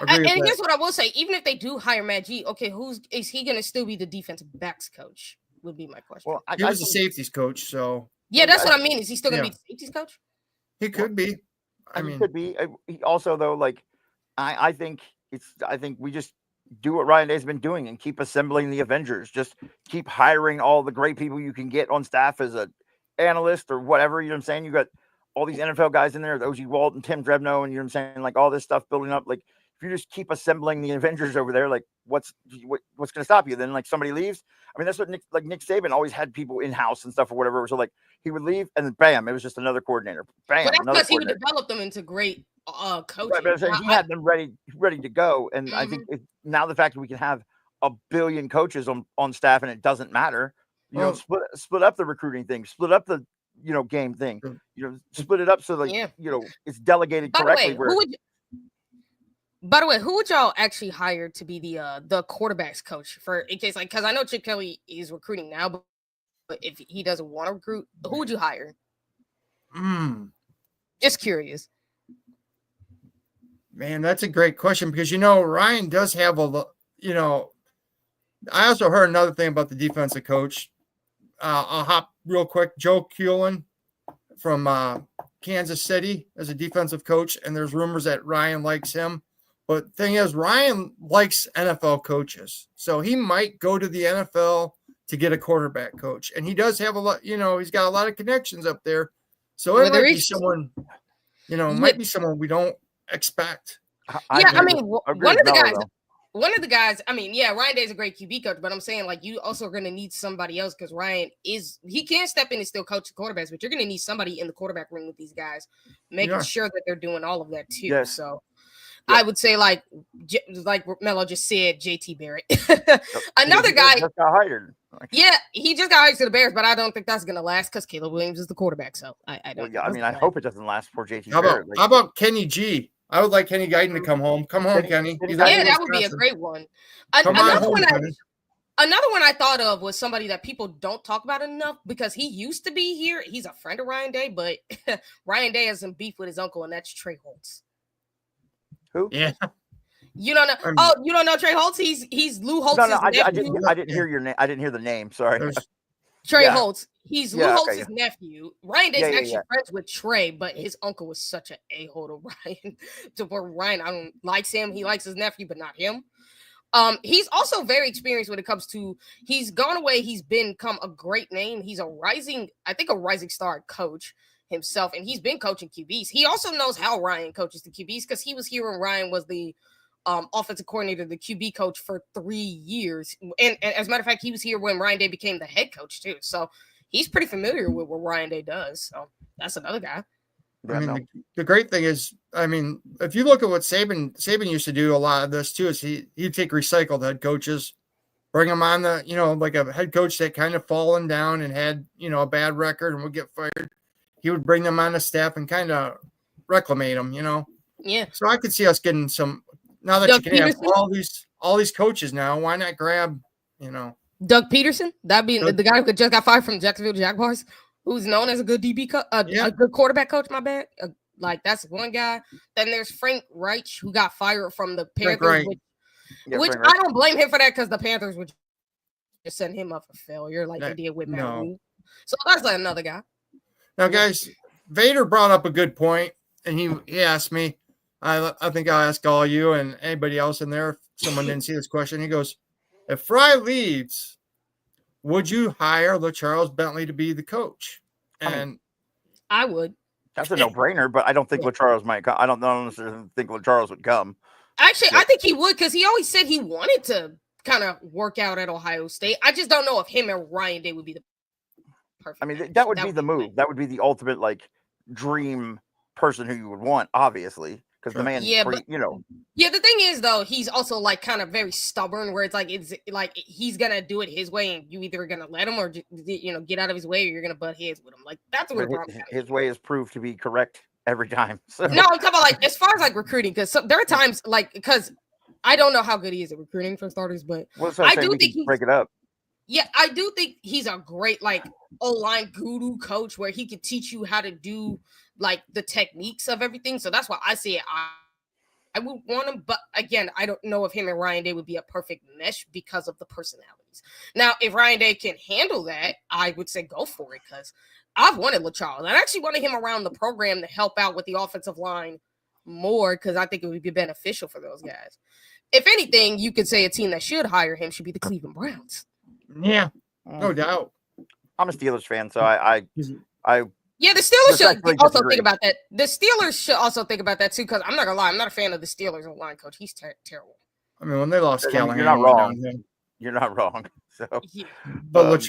and here's what I will say. Even if they do hire Matt G, okay, is he going to still be the defensive backs coach? Would be my question. Well, he was the safeties coach, so. Yeah, that's what I mean. Is he still going to be the safeties coach? He could be. I mean, could be. He also, though, like, I think we just do what Ryan Day's been doing and keep assembling the Avengers. Just keep hiring all the great people you can get on staff as an analyst or whatever. You know what I'm saying? You got all these NFL guys in there, O.G. Walton, Tim Drebno, and you know what I'm saying? Like all this stuff building up. Like if you just keep assembling the Avengers over there, like what's going to stop you? Then like somebody leaves. I mean, that's what Nick Saban always had people in house and stuff or whatever. So like he would leave and then bam, it was just another coordinator. Bam, but that's because he would develop them into great coaching. Right, but he had them ready to go. And I think now the fact that we can have a billion coaches on staff and it doesn't matter, you know, split up the recruiting thing, split up the game thing, split it up so that it's delegated correctly. By the way, who would y'all actually hire to be the quarterbacks coach in case because I know Chip Kelly is recruiting now, but if he doesn't want to recruit, who would you hire? Just curious. Man, that's a great question because Ryan does have I also heard another thing about the defensive coach. I'll hop real quick. Joe Kuehlen from Kansas City as a defensive coach, and there's rumors that Ryan likes him. But the thing is, Ryan likes NFL coaches, so he might go to the NFL to get a quarterback coach. And he does have a lot. He's got a lot of connections up there, so it might be someone. Might be someone we don't expect. One of the guys, Ryan Day's a great QB coach, but I'm saying like you also are going to need somebody else because Ryan he can't step in and still coach the quarterbacks, but you're going to need somebody in the quarterback room with these guys, making sure that they're doing all of that too. Yes. So I would say like Mello just said, JT Barrett. Another guy just got hired. Yeah, he just got hired to the Bears, but I don't think that's going to last because Caleb Williams is the quarterback. So I don't. Well, I hope it doesn't last for JT Barrett. How about Kenny G? I would like Kenny Guyton to come home. Come home, Kenny. That would be a great one. Another one I thought of was somebody that people don't talk about enough because he used to be here. He's a friend of Ryan Day, but Ryan Day has some beef with his uncle, and that's Trey Holtz. Who? Yeah. You don't know? You don't know Trey Holtz? He's Lou Holtz's nephew. I didn't hear your name. I didn't hear the name. Sorry. Trey Holtz. He's Lou Holtz's nephew. Ryan Day's actually yeah. friends with Trey, but his uncle was such an a-hole to Ryan. To where Ryan, I don't like him. He likes his nephew, but not him. He's also very experienced when it comes to. He's gone away. He's become a great name. He's a rising star coach himself, and he's been coaching QBs. He also knows how Ryan coaches the QBs because he was here when Ryan was the offensive coordinator, the QB coach for 3 years. And as a matter of fact, he was here when Ryan Day became the head coach too. So he's pretty familiar with what Ryan Day does. So that's another guy. I mean, the great thing is, I mean, if you look at what Saban used to do a lot of this too, is he'd take recycled head coaches, bring them on the, like a head coach that kind of fallen down and had, a bad record and would get fired. He would bring them on the staff and kind of reclimate them, Yeah. So I could see us getting some, now that Doug you can Peterson? have all these coaches now, why not grab, Doug Peterson? That'd be the guy who just got fired from Jacksonville Jaguars, who's known as a good DB a good quarterback coach, my bad. That's one guy. Then there's Frank Reich, who got fired from the Panthers, which I don't blame him for that because the Panthers would just send him up for failure like they did with Matt Rule. So that's like another guy. Now, guys, Vader brought up a good point, and he asked me, I think I'll ask all you and anybody else in there if someone didn't see this question. He goes, if Fry leaves, would you hire LaCharles Bentley to be the coach? And I would. That's a no-brainer, but I don't think LaCharles might come. I don't necessarily think LaCharles would come. Actually, I think he would because he always said he wanted to kind of work out at Ohio State. I just don't know if him and Ryan Day would be the perfect. I mean, that would be the move. That would be the ultimate dream person who you would want, obviously, because the man, Yeah, the thing is though, he's also kind of very stubborn, where it's he's gonna do it his way, and you either gonna let him or get out of his way, or you're gonna butt heads with him. That's what his way is proved to be correct every time. So. No, I'm talking about as far as recruiting, because there are times because I don't know how good he is at recruiting for starters, but I do think he break it up. Yeah, I do think he's a great O-line guru coach where he could teach you how to do the techniques of everything. So that's why I say I would want him. But again, I don't know if him and Ryan Day would be a perfect mesh because of the personalities. Now, if Ryan Day can handle that, I would say go for it because I've wanted LaCharles. I actually wanted him around the program to help out with the offensive line more because I think it would be beneficial for those guys. If anything, you could say a team that should hire him should be the Cleveland Browns. Yeah, no doubt. I'm a Steelers fan, so I yeah, the Steelers should also think about that. The Steelers should also think about that too, because I'm not gonna lie, I'm not a fan of the Steelers line coach. He's terrible. I mean, when they lost Callahan, you're not wrong. You're not wrong. So, but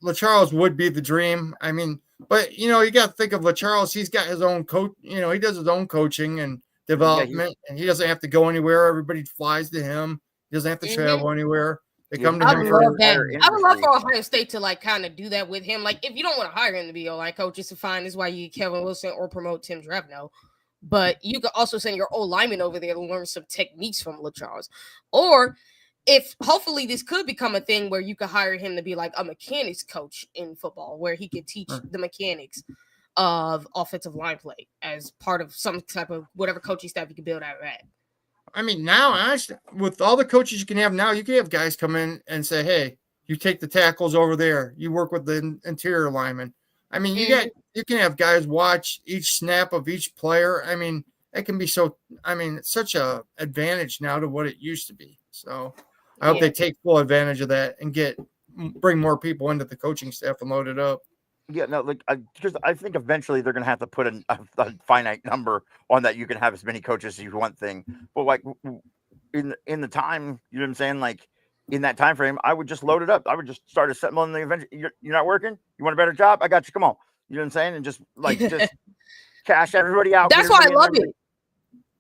LaCharles would be the dream. I mean, but you got to think of LaCharles. He's got his own coach. He does his own coaching and development, and he doesn't have to go anywhere. Everybody flies to him. He doesn't have to travel anywhere. They come to him. I would love for Ohio State to kind of do that with him. If you don't want to hire him to be O-line coach, it's fine. This is why you get Kevin Wilson or promote Tim Drevno. But you could also send your O-lineman over there to learn some techniques from LaCharles. Or if hopefully this could become a thing where you could hire him to be a mechanics coach in football, where he could teach the mechanics of offensive line play as part of some type of whatever coaching staff you could build out of that. I mean, now, actually, with all the coaches you can have now, you can have guys come in and say, hey, you take the tackles over there. You work with the interior lineman. I mean, you can have guys watch each snap of each player. I mean, it can be it's such a advantage now to what it used to be. So I hope they take full advantage of that and bring more people into the coaching staff and load it up. Yeah, no, because I think eventually they're going to have to put a finite number on that. You can have as many coaches as you want thing. But in the time, you know what I'm saying? In that time frame, I would just load it up. I would just start assembling the event. You're not working? You want a better job? I got you. Come on. You know what I'm saying? And just cash everybody out. That's why I love it.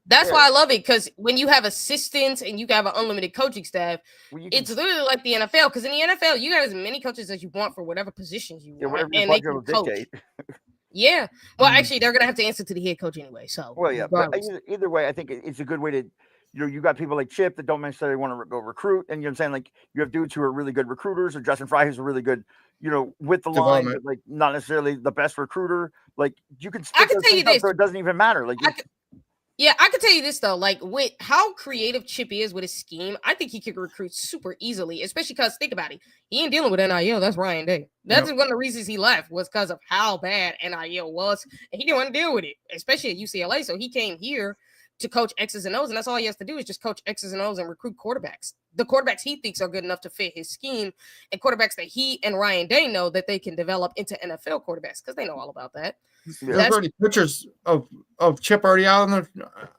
That's why I love it, because when you have assistants and you have an unlimited coaching staff, it's literally like the NFL. Because in the NFL, you got as many coaches as you want for whatever positions you want, and they can coach. Yeah. Well, actually, they're gonna have to answer to the head coach anyway. So, but either way, I think it's a good way to. You got people like Chip that don't necessarily want to go recruit, and you know what I'm saying. You have dudes who are really good recruiters, or Justin Fry who's a really good, with the line, but not necessarily the best recruiter. You can. I can tell you this, so it doesn't even matter. Yeah, I can tell you this though, like with how creative Chip is with his scheme, I think he could recruit super easily, especially because think about it, he ain't dealing with NIL. That's Ryan Day. That's one of the reasons he left was because of how bad NIL was, and he didn't want to deal with it, especially at UCLA. So he came here to coach X's and O's, and that's all he has to do is just coach X's and O's and recruit quarterbacks. The quarterbacks he thinks are good enough to fit his scheme, and quarterbacks that he and Ryan Day know that they can develop into NFL quarterbacks because they know all about that. There's already pictures of Chip already out on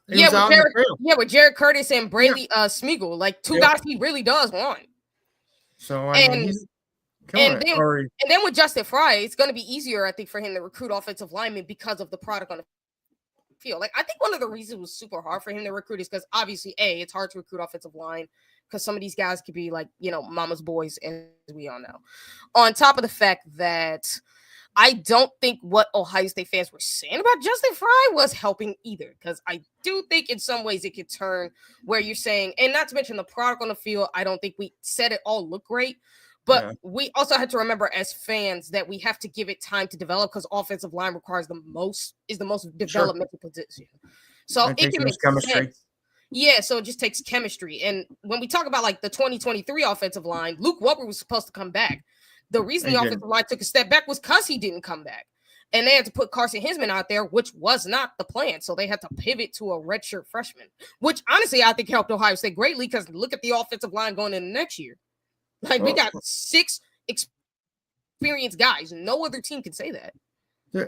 the with Jared Curtis and Braley Smeagol, like two guys he really does want. So I mean, he's killing it already. And then with Justin Fry, it's going to be easier, I think, for him to recruit offensive linemen because of the product on the field. Like I think one of the reasons it was super hard for him to recruit is because obviously, it's hard to recruit offensive line because some of these guys could be like, mama's boys, as we all know. On top of the fact that I don't think what Ohio State fans were saying about Justin Fry was helping either, because I do think in some ways it could turn where you're saying, and not to mention the product on the field, I don't think we said it all looked great, but we also had to remember as fans that we have to give it time to develop because offensive line requires the most developmental position. So it can make chemistry. Sense. Yeah, so it just takes chemistry. And when we talk about like the 2023 offensive line, Luke Weber was supposed to come back. The reason the offensive line took a step back was because he didn't come back. And they had to put Carson Hinsman out there, which was not the plan. So they had to pivot to a redshirt freshman, which honestly I think helped Ohio State greatly because look at the offensive line going into next year. Like we got 6 experienced guys. No other team can say that.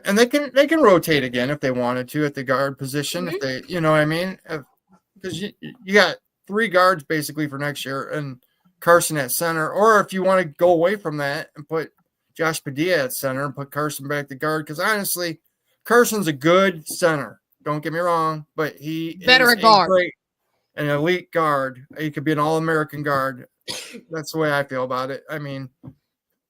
And they can rotate again if they wanted to at the guard position. If they, you know what I mean? Because you got 3 guards basically for next year and Carson at center, or if you want to go away from that and put Josh Padilla at center and put Carson back to guard, because honestly, Carson's a good center. Don't get me wrong, but he better is guard, an elite guard. He could be an All-American guard. That's the way I feel about it. I mean,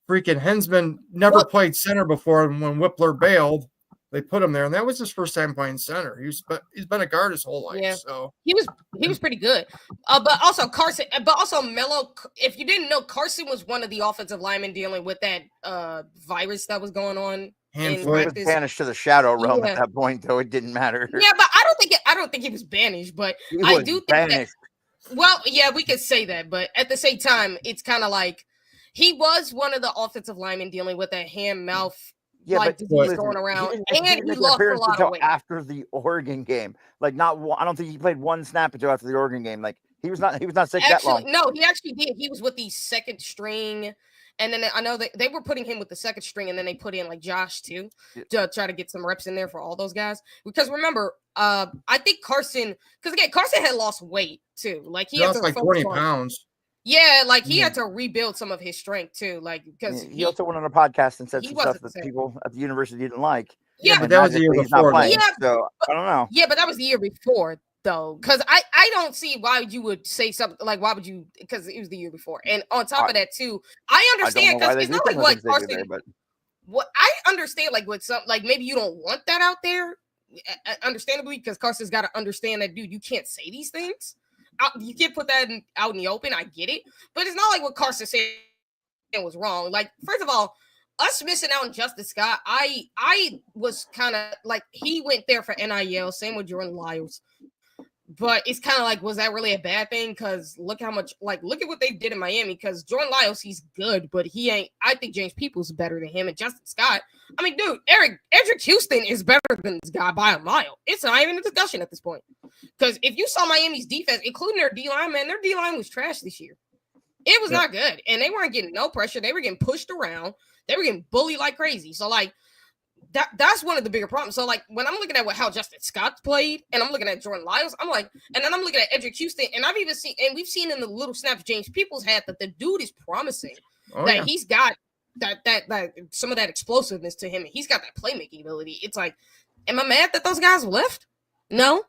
freaking Hinsman never played center before, and when Whippler bailed, they put him there, and that was his first time playing center. He's been a guard his whole life. Yeah. So he was pretty good. But also Carson, but also Mello. If you didn't know, Carson was one of the offensive linemen dealing with that virus that was going on. He was banished to the shadow realm at that point, though it didn't matter. Yeah, but I don't think he was banished, but I do think banished. Well, yeah, we could say that, but at the same time, it's kind of like he was one of the offensive linemen dealing with that hand-mouth. Yeah, like disease going around, and he lost a lot of weight after the Oregon game. Like, I don't think he played one snap until after the Oregon game. Like, he was not sick that long. No, he actually did. He was with the second string, and then I know that they were putting him with the second string, and then they put in like Josh too to try to get some reps in there for all those guys. Because remember, I think Carson had lost weight too. Like he lost like 20 pounds. Yeah, like he had to rebuild some of his strength too. Like because he also went on a podcast and said some stuff that people at the university didn't like. Yeah, but that was the year before. So I don't know. Yeah, but that was the year before though, because I don't see why you would say something like why would you? Because it was the year before, and on top of that too, I understand because it's not like what Carson. What I understand, like with some, like maybe you don't want that out there, understandably, because Carson's got to understand that, dude, you can't say these things. You can't put that out in the open. I get it, but it's not like what Carson said was wrong. Like, first of all, us missing out on Justin Scott, I was kind of like he went there for NIL. Same with Jordan Lyles, but it's kind of like, was that really a bad thing? Because look how much, like, look at what they did in Miami. Because Jordan Lyles, he's good, but he ain't. I think James Peoples is better than him, and Justin Scott. I mean, dude, Edric Houston is better than this guy by a mile. It's not even a discussion at this point. Because if you saw Miami's defense, including their D-line, man, their D-line was trash this year. It was not good. And they weren't getting no pressure. They were getting pushed around. They were getting bullied like crazy. So, like, that's one of the bigger problems. So, like, when I'm looking at how Justin Scott played, and I'm looking at Jordan Lyles, I'm like, and then I'm looking at Edric Houston, and I've even seen, and we've seen in the little snaps James Peoples had that the dude is promising. He's got that some of that explosiveness to him, and he's got that playmaking ability. It's like, am I mad that those guys left? No,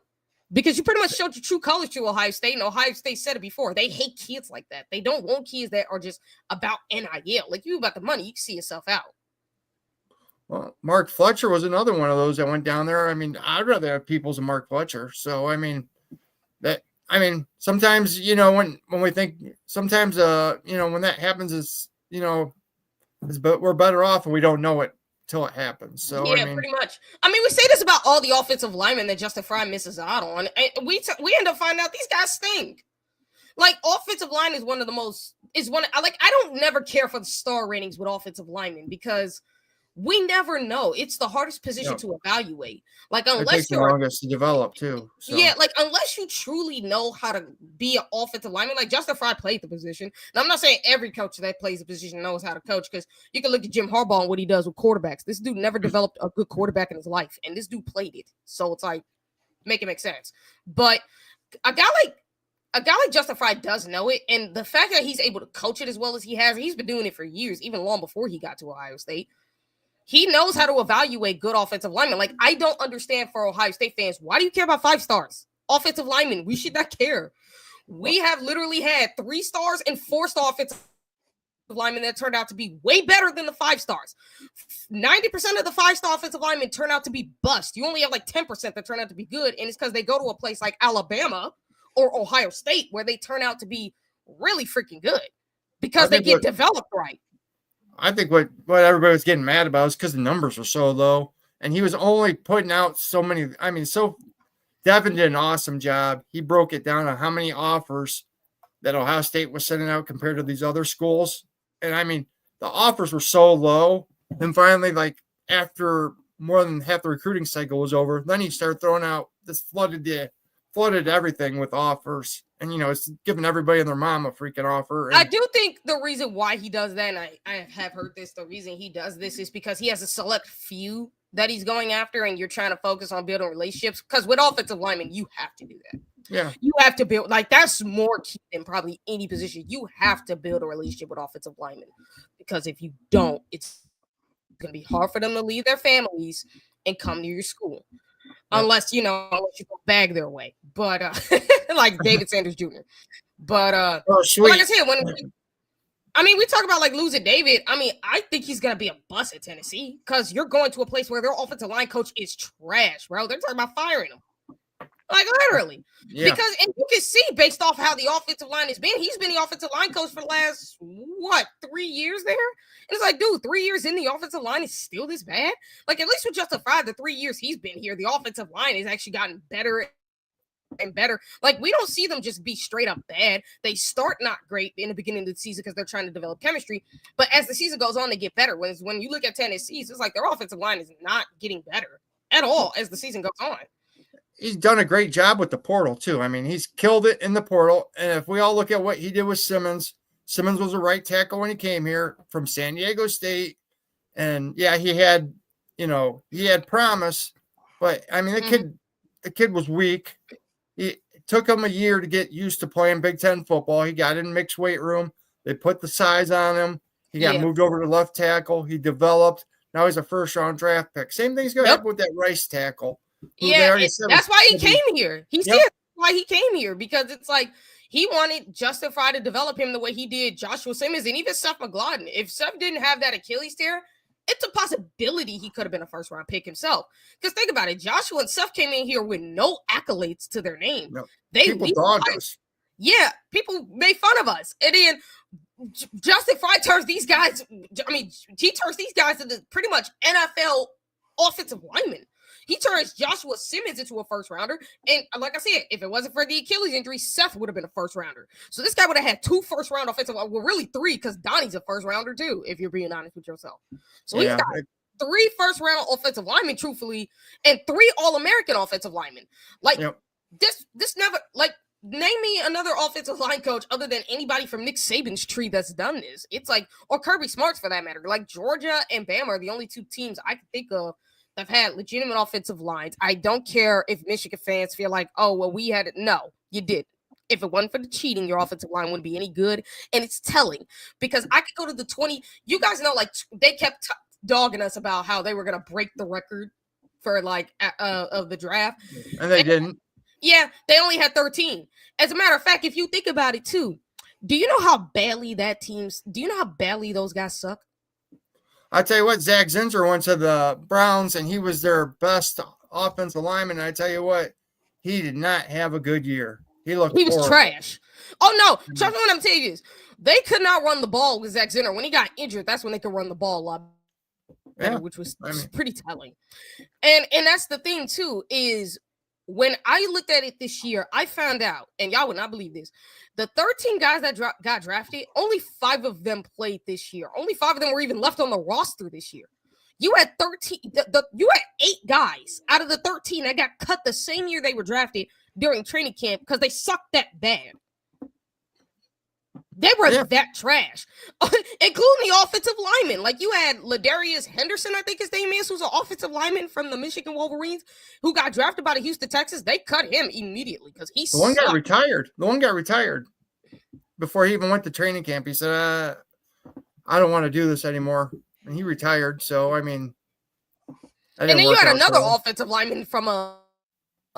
because you pretty much showed your true colors to Ohio State, and Ohio State said it before. They hate kids like that. They don't want kids that are just about NIL. Like, you about the money, you can see yourself out. Well, Mark Fletcher was another one of those that went down there. I mean, I'd rather have Peoples than Mark Fletcher. So, I mean, sometimes, when we think, sometimes, when that happens is, we're better off and we don't know it till it happens. So yeah, I mean, pretty much. I mean, we say this about all the offensive linemen that Justin Fry misses out on, and we end up finding out these guys stink. Like, offensive line is one of the most I don't never care for the star ratings with offensive linemen because we never know. It's the hardest position to evaluate. Like, it unless takes the you're longest to develop too. So. yeah, like unless you truly know how to be an offensive lineman, like Justin Fry played the position. And I'm not saying every coach that plays the position knows how to coach, because you can look at Jim Harbaugh and what he does with quarterbacks. This dude never developed a good quarterback in his life, and this dude played it. So it's like, make it make sense. But a guy like Justin Fry does know it, and the fact that he's able to coach it as well as he has, he's been doing it for years, even long before he got to Ohio State. He knows how to evaluate good offensive linemen. Like, I don't understand for Ohio State fans, why do you care about 5 stars? Offensive linemen, we should not care. We have literally had 3 stars and 4-star offensive linemen that turned out to be way better than the 5 stars. 90% of the 5-star offensive linemen turn out to be bust. You only have like 10% that turn out to be good, and it's because they go to a place like Alabama or Ohio State where they turn out to be really freaking good because they get developed right. I think what everybody was getting mad about is because the numbers were so low, and he was only putting out so many. I mean, Devin did an awesome job. He broke it down on how many offers that Ohio State was sending out compared to these other schools. And I mean, the offers were so low. Then finally, like after more than half the recruiting cycle was over, then he started throwing out this flooded everything with offers. And, it's giving everybody and their mom a freaking offer. And I do think the reason why he does that, and I have heard this, the reason he does this is because he has a select few that he's going after, and you're trying to focus on building relationships. Because with offensive linemen, you have to do that. Yeah. You have to build, like, that's more key than probably any position. You have to build a relationship with offensive linemen. Because if you don't, it's going to be hard for them to leave their families and come to your school. Unless you go bag their way, but like David Sanders Jr. But like I said, we talk about like losing David. I mean, I think he's gonna be a bust at Tennessee because you're going to a place where their offensive line coach is trash, bro. They're talking about firing him, like literally. Yeah. Because and you can see based off how the offensive line has been, he's been the offensive line coach for the last 3 years there. And it's like, dude, 3 years in, the offensive line is still this bad. Like, at least with Justin Fry, the 3 years he's been here, the offensive line has actually gotten better and better. Like, we don't see them just be straight up bad. They start not great in the beginning of the season because they're trying to develop chemistry. But as the season goes on, they get better. When you look at Tennessee, it's like their offensive line is not getting better at all as the season goes on. He's done a great job with the portal, too. I mean, he's killed it in the portal. And if we all look at what he did with Simmons was a right tackle when he came here from San Diego State. And, yeah, he had promise. But, I mean, the kid was weak. It took him a year to get used to playing Big Ten football. He got in mixed weight room. They put the size on him. He got moved over to left tackle. He developed. Now he's a first-round draft pick. Same thing's going to happen with that Rice tackle. Yeah, that's why he came here. He said that's why he came here, because it's like he wanted Justin Fry to develop him the way he did Joshua Simmons and even Seth McLaughlin. If Seth didn't have that Achilles tear, it's a possibility he could have been a first-round pick himself. Because think about it, Joshua and Seth came in here with no accolades to their name. No. People dogged us. Yeah, people made fun of us. And then Justin Fry turns these guys, he turns these guys into pretty much NFL offensive linemen. He turns Joshua Simmons into a first rounder. And like I said, if it wasn't for the Achilles injury, Seth would have been a first rounder. So this guy would have had 2 first round offensive, well, really 3, because Donnie's a first rounder too, if you're being honest with yourself. So he's got 3 first round offensive linemen, truthfully, and 3 All-American offensive linemen. Like this never, like, name me another offensive line coach other than anybody from Nick Saban's tree that's done this. It's like, or Kirby Smart's for that matter. Like Georgia and Bama are the only 2 teams I can think of I've had legitimate offensive lines. I don't care if Michigan fans feel like, oh, well, we had it. No, you did. If it wasn't for the cheating, your offensive line wouldn't be any good. And it's telling, because I could go to the 20. You guys know, like, they kept dogging us about how they were going to break the record for, like, of the draft. And they didn't. Yeah, they only had 13. As a matter of fact, if you think about it, too, do you know how badly those guys suck? I tell you what, Zach Zinser went to the Browns, and he was their best offensive lineman. And I tell you what, he did not have a good year. He was horrible. Trash. Oh, no. Trust me when I'm telling you this. They could not run the ball with Zach Zinser. When he got injured, that's when they could run the ball a lot better, which was pretty telling. And that's the thing too, is when I looked at it this year, I found out, and y'all would not believe this, the 13 guys that got drafted, only 5 of them played this year. Only 5 of them were even left on the roster this year. You had 13. You had 8 guys out of the 13 that got cut the same year they were drafted during training camp because they sucked that bad. They were that trash, including the offensive lineman. Like you had Ladarius Henderson, I think his name is, who's an offensive lineman from the Michigan Wolverines, who got drafted by the Houston Texans. They cut him immediately because he The one got retired. The one got retired before he even went to training camp. He said, I don't want to do this anymore. And he retired. So, I mean. And then you had another offensive lineman from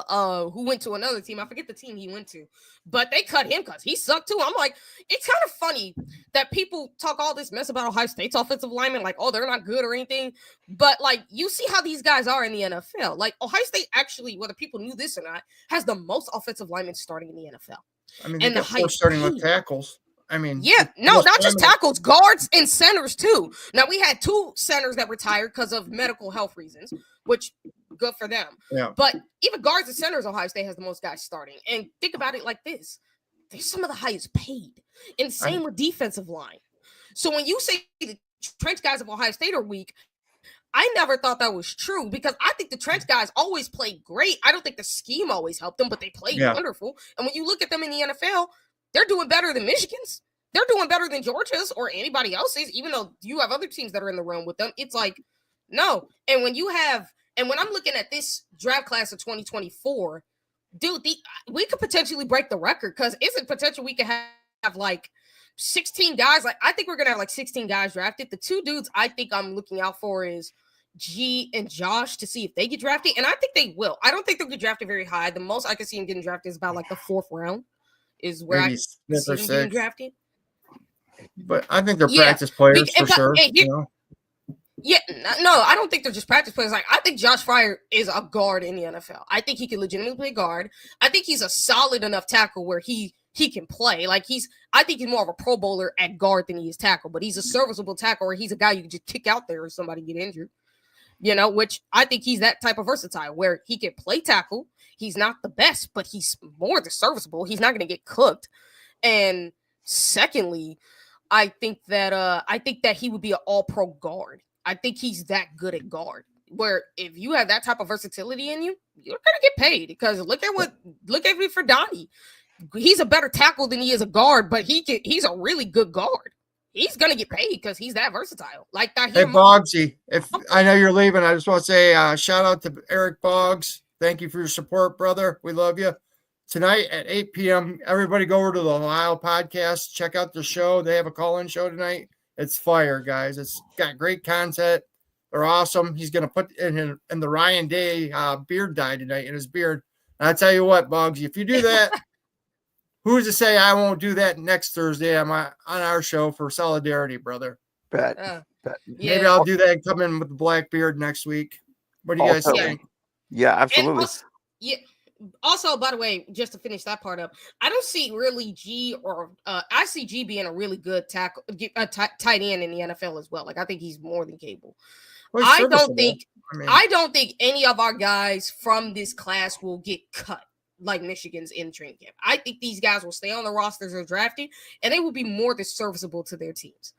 who went to another team. I forget the team he went to, but they cut him because he sucked too. I'm like, it's kind of funny that people talk all this mess about Ohio State's offensive linemen, like, oh, they're not good or anything. But like, you see how these guys are in the NFL. Like Ohio State actually, whether people knew this or not, has the most offensive linemen starting in the NFL. I mean, and they're starting with tackles. I mean, not just tackles, guards and centers too. Now we had 2 centers that retired because of medical health reasons, which good for them. Yeah. But even guards and centers, Ohio State has the most guys starting. And think about it like this: they're some of the highest paid, and same with defensive line. So when you say the trench guys of Ohio State are weak, I never thought that was true because I think the trench guys always played great. I don't think the scheme always helped them, but they played wonderful. And when you look at them in the NFL, they're doing better than Michigan's. They're doing better than Georgia's or anybody else's, even though you have other teams that are in the realm with them. It's like, no. And when I'm looking at this draft class of 2024, dude, we could potentially break the record because it's a potential we could have like 16 guys. Like, I think we're going to have like 16 guys drafted. The 2 dudes I think I'm looking out for is G and Josh to see if they get drafted. And I think they will. I don't think they'll get drafted very high. The most I can see them getting drafted is about like the 4th round is where I see them getting drafted. But I think they're practice players for sure. Yeah, no, I don't think they're just practice players. Like, I think Josh Fryer is a guard in the NFL. I think he can legitimately play guard. I think he's a solid enough tackle where he can play. Like, I think he's more of a Pro Bowler at guard than he is tackle, but he's a serviceable tackle or he's a guy you can just kick out there if somebody get injured. You know, which I think he's that type of versatile where he can play tackle. He's not the best, but he's more than serviceable. He's not going to get cooked. And secondly, I think that he would be an all-pro guard. I think he's that good at guard. Where if you have that type of versatility in you, you're gonna get paid. Because look at me for Donnie. He's a better tackle than he is a guard, but he's a really good guard. He's gonna get paid because he's that versatile. Like that. Hey Boggsy, if I know you're leaving, I just want to say shout out to Eric Boggs. Thank you for your support, brother. We love you. Tonight at 8 p.m., everybody go over to the Ohio podcast. Check out the show. They have a call-in show tonight. It's fire, guys. It's got great content. They're awesome. He's going to put in the Ryan Day beard dye tonight in his beard. And I tell you what, Boggsy, if you do that, who's to say I won't do that next Thursday on our show for solidarity, brother? Bet. Maybe I'll do that and come in with the black beard next week. What do you guys think? Yeah, absolutely. Also, by the way, just to finish that part up, I don't see really G I see G being a really good tackle, tight end in the NFL as well. Like, I think he's more than capable. Well, I don't think any of our guys from this class will get cut like Michigan's in training camp. I think these guys will stay on the rosters they're drafted, and they will be more than serviceable to their teams.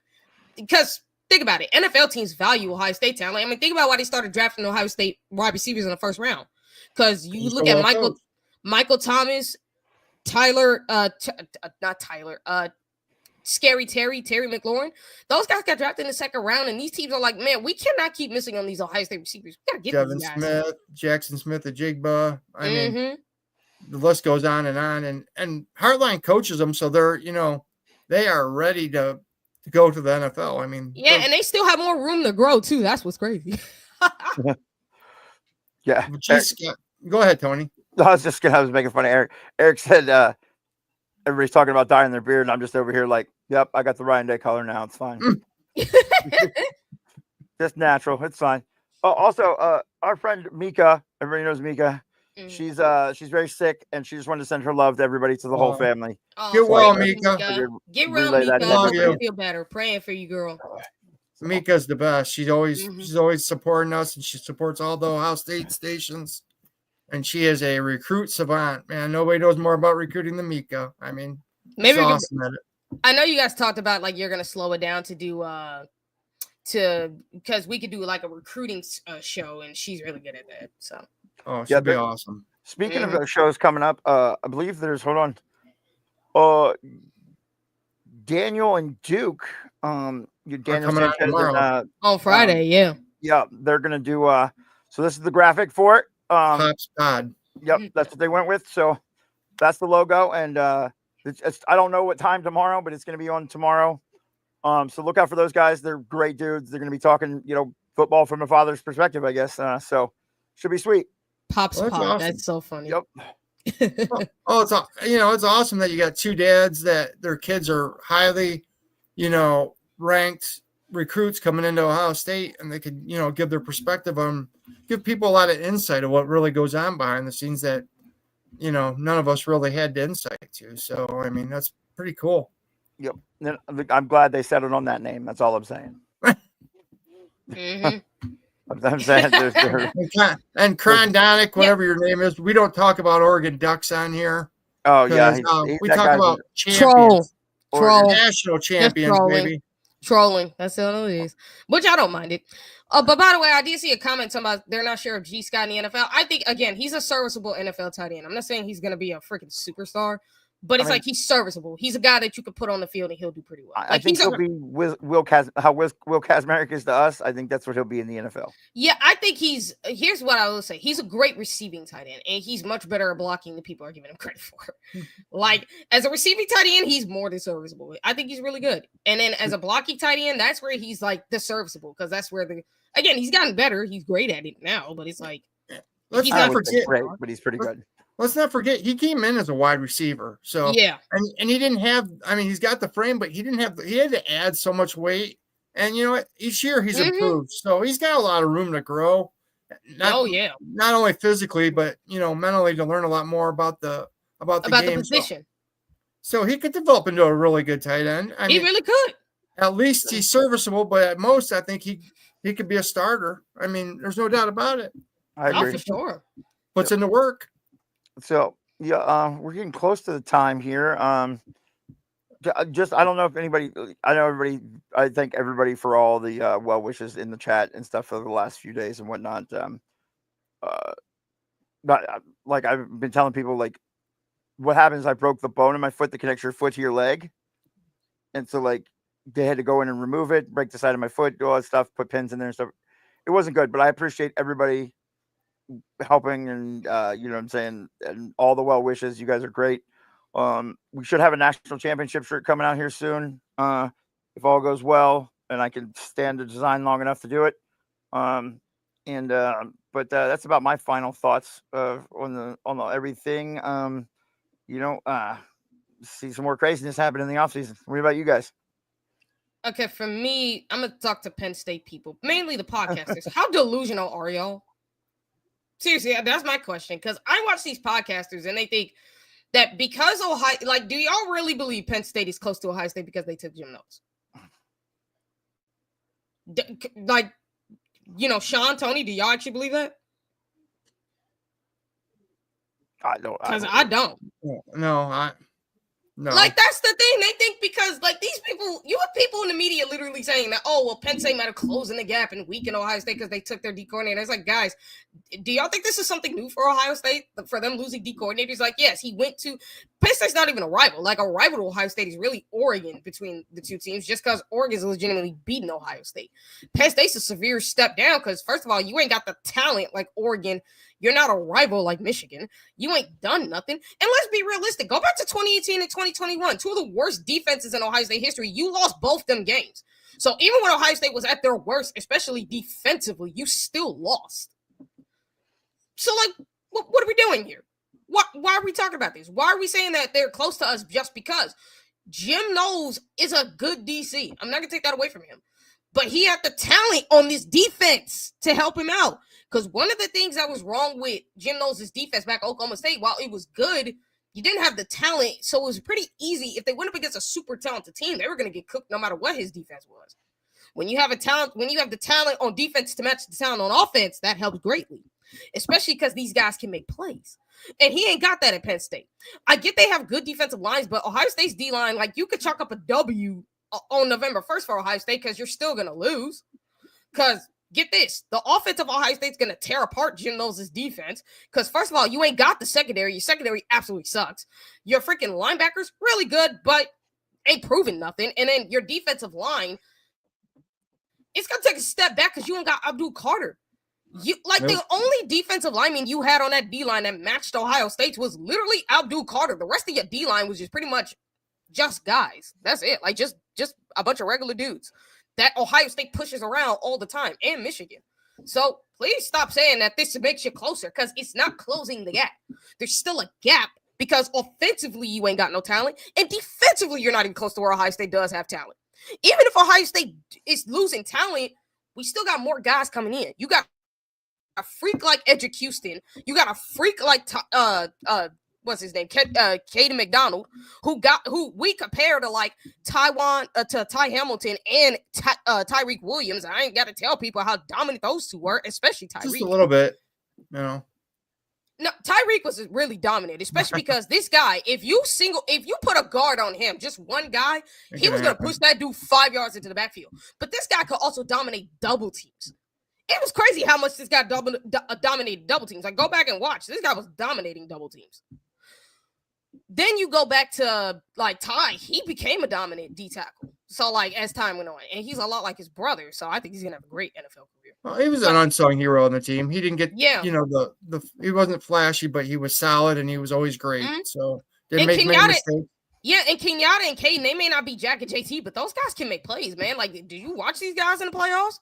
Because think about it, NFL teams value Ohio State talent. I mean, think about why they started drafting Ohio State wide receivers in the 1st round. Because you look at Michael Thomas, Scary Terry McLaurin. Those guys got drafted in the 2nd round, and these teams are like, man, we cannot keep missing on these Ohio State receivers. We gotta get Devin these guys. Smith, Jackson Smith, the Jigba. I mean, the list goes on. And Heartline coaches them, so they're they are ready to go to the NFL. I mean, and they still have more room to grow too. That's what's crazy. Yeah. Go ahead, Tony. I was making fun of Eric. Eric said everybody's talking about dyeing their beard, and I'm just over here like, yep, I got the Ryan Day color now. It's fine. Just natural. It's fine. Also, our friend Mika, everybody knows Mika. She's very sick, and she just wanted to send her love to everybody, to the whole family. Get well, Mika. Get well, Mika. I hope you feel better. Praying for you, girl. Mika's the best. She's always supporting us, and she supports all the Ohio State stations. And she is a recruit savant, man. Nobody knows more about recruiting than Mika. I mean, maybe she's awesome at it. I know you guys talked about like you're gonna slow it down to do because we could do like a recruiting show, and she's really good at that. So she'll be awesome. Speaking of shows coming up, I believe there's Daniel and Duke. Daniel Sanchez on Friday, yeah, they're gonna do. So this is the graphic for it. Pops Pod. Yep, that's what they went with. So that's the logo, and I don't know what time tomorrow, but it's gonna be on tomorrow. So look out for those guys. They're great dudes. They're gonna be talking, football from a father's perspective, I guess. So should be sweet. Pops Pod. Awesome. That's so funny. Yep. It's awesome that you got two dads that their kids are highly, ranked recruits coming into Ohio State, and they could, give their perspective on, give people a lot of insight of what really goes on behind the scenes that, none of us really had the insight to. So, I mean, that's pretty cool. Yep. I'm glad they settled on that name. That's all I'm saying. I'm saying and Krondonic, whatever your name is. We don't talk about Oregon Ducks on here. Oh yeah, we talk about champions, national champions, maybe. Trolling. That's all it is. Which I don't mind it. But by the way, I did see a comment talking about they're not sure if G Scott in the NFL. I think again he's a serviceable NFL tight end. I'm not saying he's going to be a freaking superstar. But it's like he's serviceable. He's a guy that you could put on the field and he'll do pretty well. I think he'll be Will Kazmarek is to us. I think that's what he'll be in the NFL. Yeah, I think here's what I will say. He's a great receiving tight end, and he's much better at blocking than people are giving him credit for. Like, as a receiving tight end, he's more than serviceable. I think he's really good. And then as a blocking tight end, that's where he's like the serviceable, because that's where he's gotten better. He's great at it now, but it's like let's not forget, great, but he's pretty good. Let's not forget he came in as a wide receiver. So yeah, and he didn't have. I mean, he's got the frame, but he didn't have. He had to add so much weight. And you know what? Each year he's improved, so he's got a lot of room to grow. Not only physically, but mentally, to learn a lot more about the game. The position. So he could develop into a really good tight end. He really could. At least he's serviceable, but at most, I think he could be a starter. I mean, there's no doubt about it. I agree. For sure. Puts in the work. So yeah, we're getting close to the time here. I don't know if anybody. I know everybody. I thank everybody for all the well wishes in the chat and stuff for the last few days and whatnot. But like I've been telling people, like what happens? I broke the bone in my foot that connects your foot to your leg, and so like they had to go in and remove it, break the side of my foot, do all that stuff, put pins in there and stuff. It wasn't good, but I appreciate everybody helping and you know what I'm saying, and all the well wishes. You guys are great. We should have a national championship shirt coming out here soon, if all goes well and I can stand the design long enough to do it. But that's about my final thoughts on the everything. See some more craziness happen in the offseason. What about you guys? Okay, for me, I'm gonna talk to Penn State people, mainly the podcasters. How delusional are y'all? Seriously, that's my question, because I watch these podcasters and they think that because Ohio, like, do y'all really believe Penn State is close to Ohio State because they took Jim Knowles? Like, Sean, Tony, do y'all actually believe that? I don't. Because I don't. No. Like, that's the thing. They think because, like, these people, you have people in the media literally saying that, oh, well, Penn State might have closing the gap and weakened Ohio State because they took their D coordinator. It's like, guys, do y'all think this is something new for Ohio State? For them losing D coordinators? Like, yes, he went to Penn State's not even a rival. Like, a rival to Ohio State is really Oregon between the two teams, just because Oregon's legitimately beating Ohio State. Penn State's a severe step down because, first of all, you ain't got the talent like Oregon. You're not a rival like Michigan. You ain't done nothing. And let's be realistic. Go back to 2018 and 2021. Two of the worst defenses in Ohio State history. You lost both them games. So even when Ohio State was at their worst, especially defensively, you still lost. So, like, what are we doing here? Why are we talking about this? Why are we saying that they're close to us just because? Jim Knowles is a good DC. I'm not going to take that away from him. But he had the talent on this defense to help him out. Because one of the things that was wrong with Jim Knowles' defense back at Oklahoma State, while it was good, you didn't have the talent. So it was pretty easy. If they went up against a super talented team, they were going to get cooked no matter what his defense was. When you have the talent on defense to match the talent on offense, that helps greatly, especially because these guys can make plays. And he ain't got that at Penn State. I get they have good defensive lines, but Ohio State's D-line, like, you could chalk up a W on November 1st for Ohio State because you're still going to lose. Because, get this, the offense of Ohio State's going to tear apart Jim Knowles' defense because, first of all, you ain't got the secondary. Your secondary absolutely sucks. Your freaking linebackers, really good, but ain't proving nothing. And then your defensive line, it's going to take a step back because you ain't got Abdul Carter. The only defensive lineman you had on that D-line that matched Ohio State's was literally Abdul Carter. The rest of your D-line was just pretty much just guys. That's it. Like, just a bunch of regular dudes that Ohio State pushes around all the time, and Michigan. So please stop saying that this makes you closer, because it's not closing the gap. There's still a gap because offensively you ain't got no talent, and defensively you're not even close to where Ohio State does have talent. Even if Ohio State is losing talent, we still got more guys coming in. You got a freak like Edric Houston. You got a freak like what's his name? Caden McDonald, who we compare to like to Ty Hamilton and Tyreek Williams. I ain't got to tell people how dominant those two were, especially Tyreek. Just a little bit, No, Tyreek was really dominant, especially because this guy, if you put a guard on him, just one guy, he was going to push that dude 5 yards into the backfield. But this guy could also dominate double teams. It was crazy how much this guy dominated double teams. Like, go back and watch. This guy was dominating double teams. Then you go back to, like, Ty. He became a dominant D tackle. So, like, as time went on. And he's a lot like his brother. So, I think he's going to have a great NFL career. Well, he was an unsung hero on the team. He didn't get, he wasn't flashy, but he was solid, and he was always great. Mm-hmm. So, didn't make many mistakes. Yeah, and Kenyatta and Caden, they may not be Jack and JT, but those guys can make plays, man. Like, do you watch these guys in the playoffs?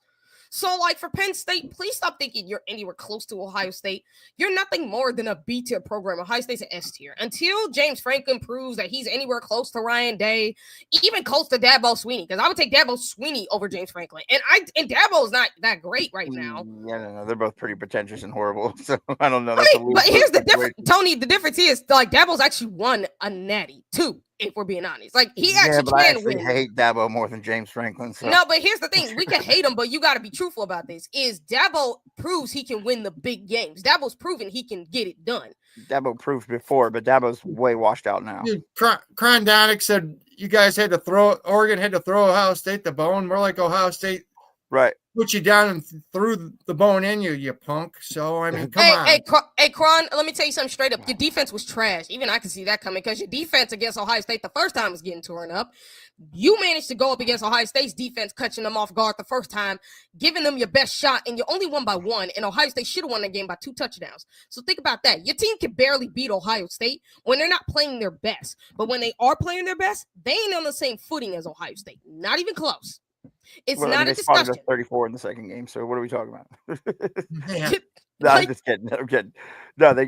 So, like, for Penn State, please stop thinking you're anywhere close to Ohio State. You're nothing more than a B-tier program. Ohio State's an S-tier. Until James Franklin proves that he's anywhere close to Ryan Day, even close to Dabo Swinney, because I would take Dabo Swinney over James Franklin. And Dabo's not that great right now. Yeah, no, they're both pretty pretentious and horrible. So, I don't know. Right, but here's the difference, Tony. The difference is, like, Dabo's actually won a natty, too. If we're being honest, like, he actually can win. I hate Dabo more than James Franklin. So. No, but here's the thing: we can hate him, but you got to be truthful about this. Is Dabo proves he can win the big games? Dabo's proven he can get it done. Dabo proved before, but Dabo's way washed out now. Dude, Krondonic said you guys Oregon had to throw Ohio State the bone. More like Ohio State, right? Put you down and threw the bone in you punk. So, I mean, come on. Hey, Kron, let me tell you something straight up. Your defense was trash. Even I can see that coming because your defense against Ohio State the first time was getting torn up. You managed to go up against Ohio State's defense, catching them off guard the first time, giving them your best shot, and you only won by 1, and Ohio State should have won the game by 2 touchdowns. So think about that. Your team can barely beat Ohio State when they're not playing their best. But when they are playing their best, they ain't on the same footing as Ohio State. Not even close. It's not a discussion. 34 in the second game. So what are we talking about? Yeah. No, I'm just kidding. I'm kidding. No, they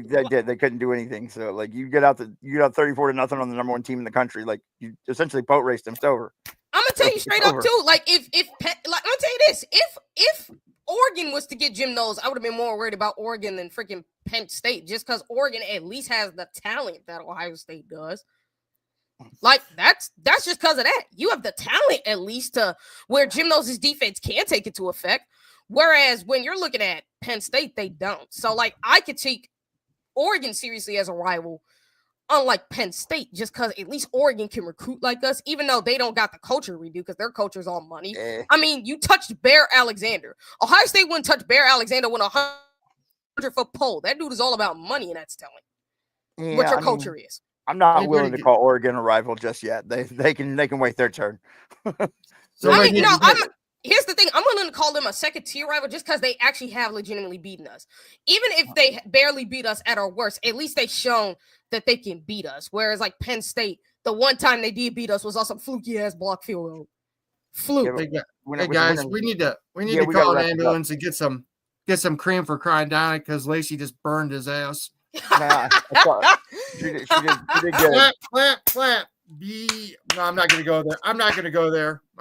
couldn't do anything. So, like, you got 34-0 on the number 1 team in the country. Like, you essentially boat raced them. It's over. I'm gonna tell you straight up too. Like, I'm gonna tell you this: if Oregon was to get Jim Knowles, I would have been more worried about Oregon than freaking Penn State, just because Oregon at least has the talent that Ohio State does. Like, that's just because of that. You have the talent at least to where Jim Knowles' defense can take it to effect. Whereas when you're looking at Penn State, they don't. So, like, I could take Oregon seriously as a rival, unlike Penn State, just because at least Oregon can recruit like us, even though they don't got the culture we do because their culture's all money. I mean, you touched Bear Alexander. Ohio State wouldn't touch Bear Alexander with a 100-foot pole. That dude is all about money, and that's telling what your culture is. I'm not willing to call Oregon a rival just yet. They can wait their turn. Here's the thing. I'm willing to call them a second-tier rival just because they actually have legitimately beaten us. Even if they barely beat us at our worst, at least they've shown that they can beat us. Whereas, like, Penn State, the one time they did beat us was on some fluky-ass block field goal. Fluke. Hey, guys, we need to call an ambulance and get some cream for Krondonic because Lacey just burned his ass. Nah, she did good. Clap. No, I'm not going to go there. I'm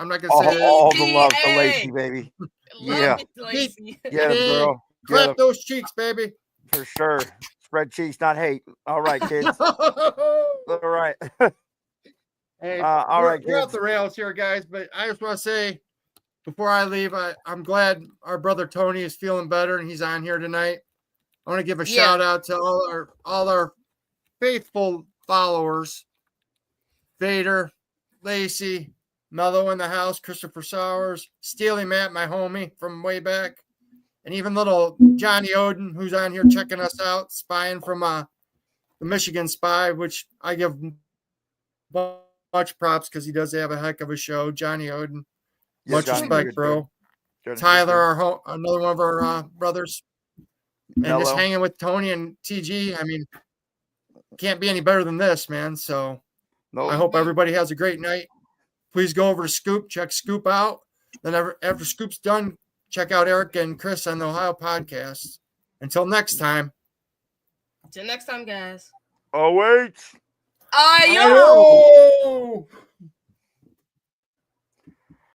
not going to say all the love to Lacey, baby. Yeah. Yeah, girl. Clap those cheeks, baby. For sure. Spread cheeks, not hate. All right, kids. All right. Hey, all right, we're off the rails here, guys, but I just want to say before I leave, I'm glad our brother Tony is feeling better and he's on here tonight. I want to give a shout out to all our faithful followers. Vader, Lacey, Mello in the house, Christopher Sowers, Steely Matt, my homie from way back, and even little Johnny Oden, who's on here checking us out, spying from the Michigan Spy, which I give much props because he does have a heck of a show. Johnny Oden, much respect, bro. Tyler, another one of our brothers, and just hanging with Tony and TG. I mean, can't be any better than this, man. So I hope everybody has a great night. Please go over to Scoop, check Scoop out. Then after Scoop's done, check out Eric and Chris on the Ohio podcast. Until next time. Until next time, guys. Oh, wait. Ayo!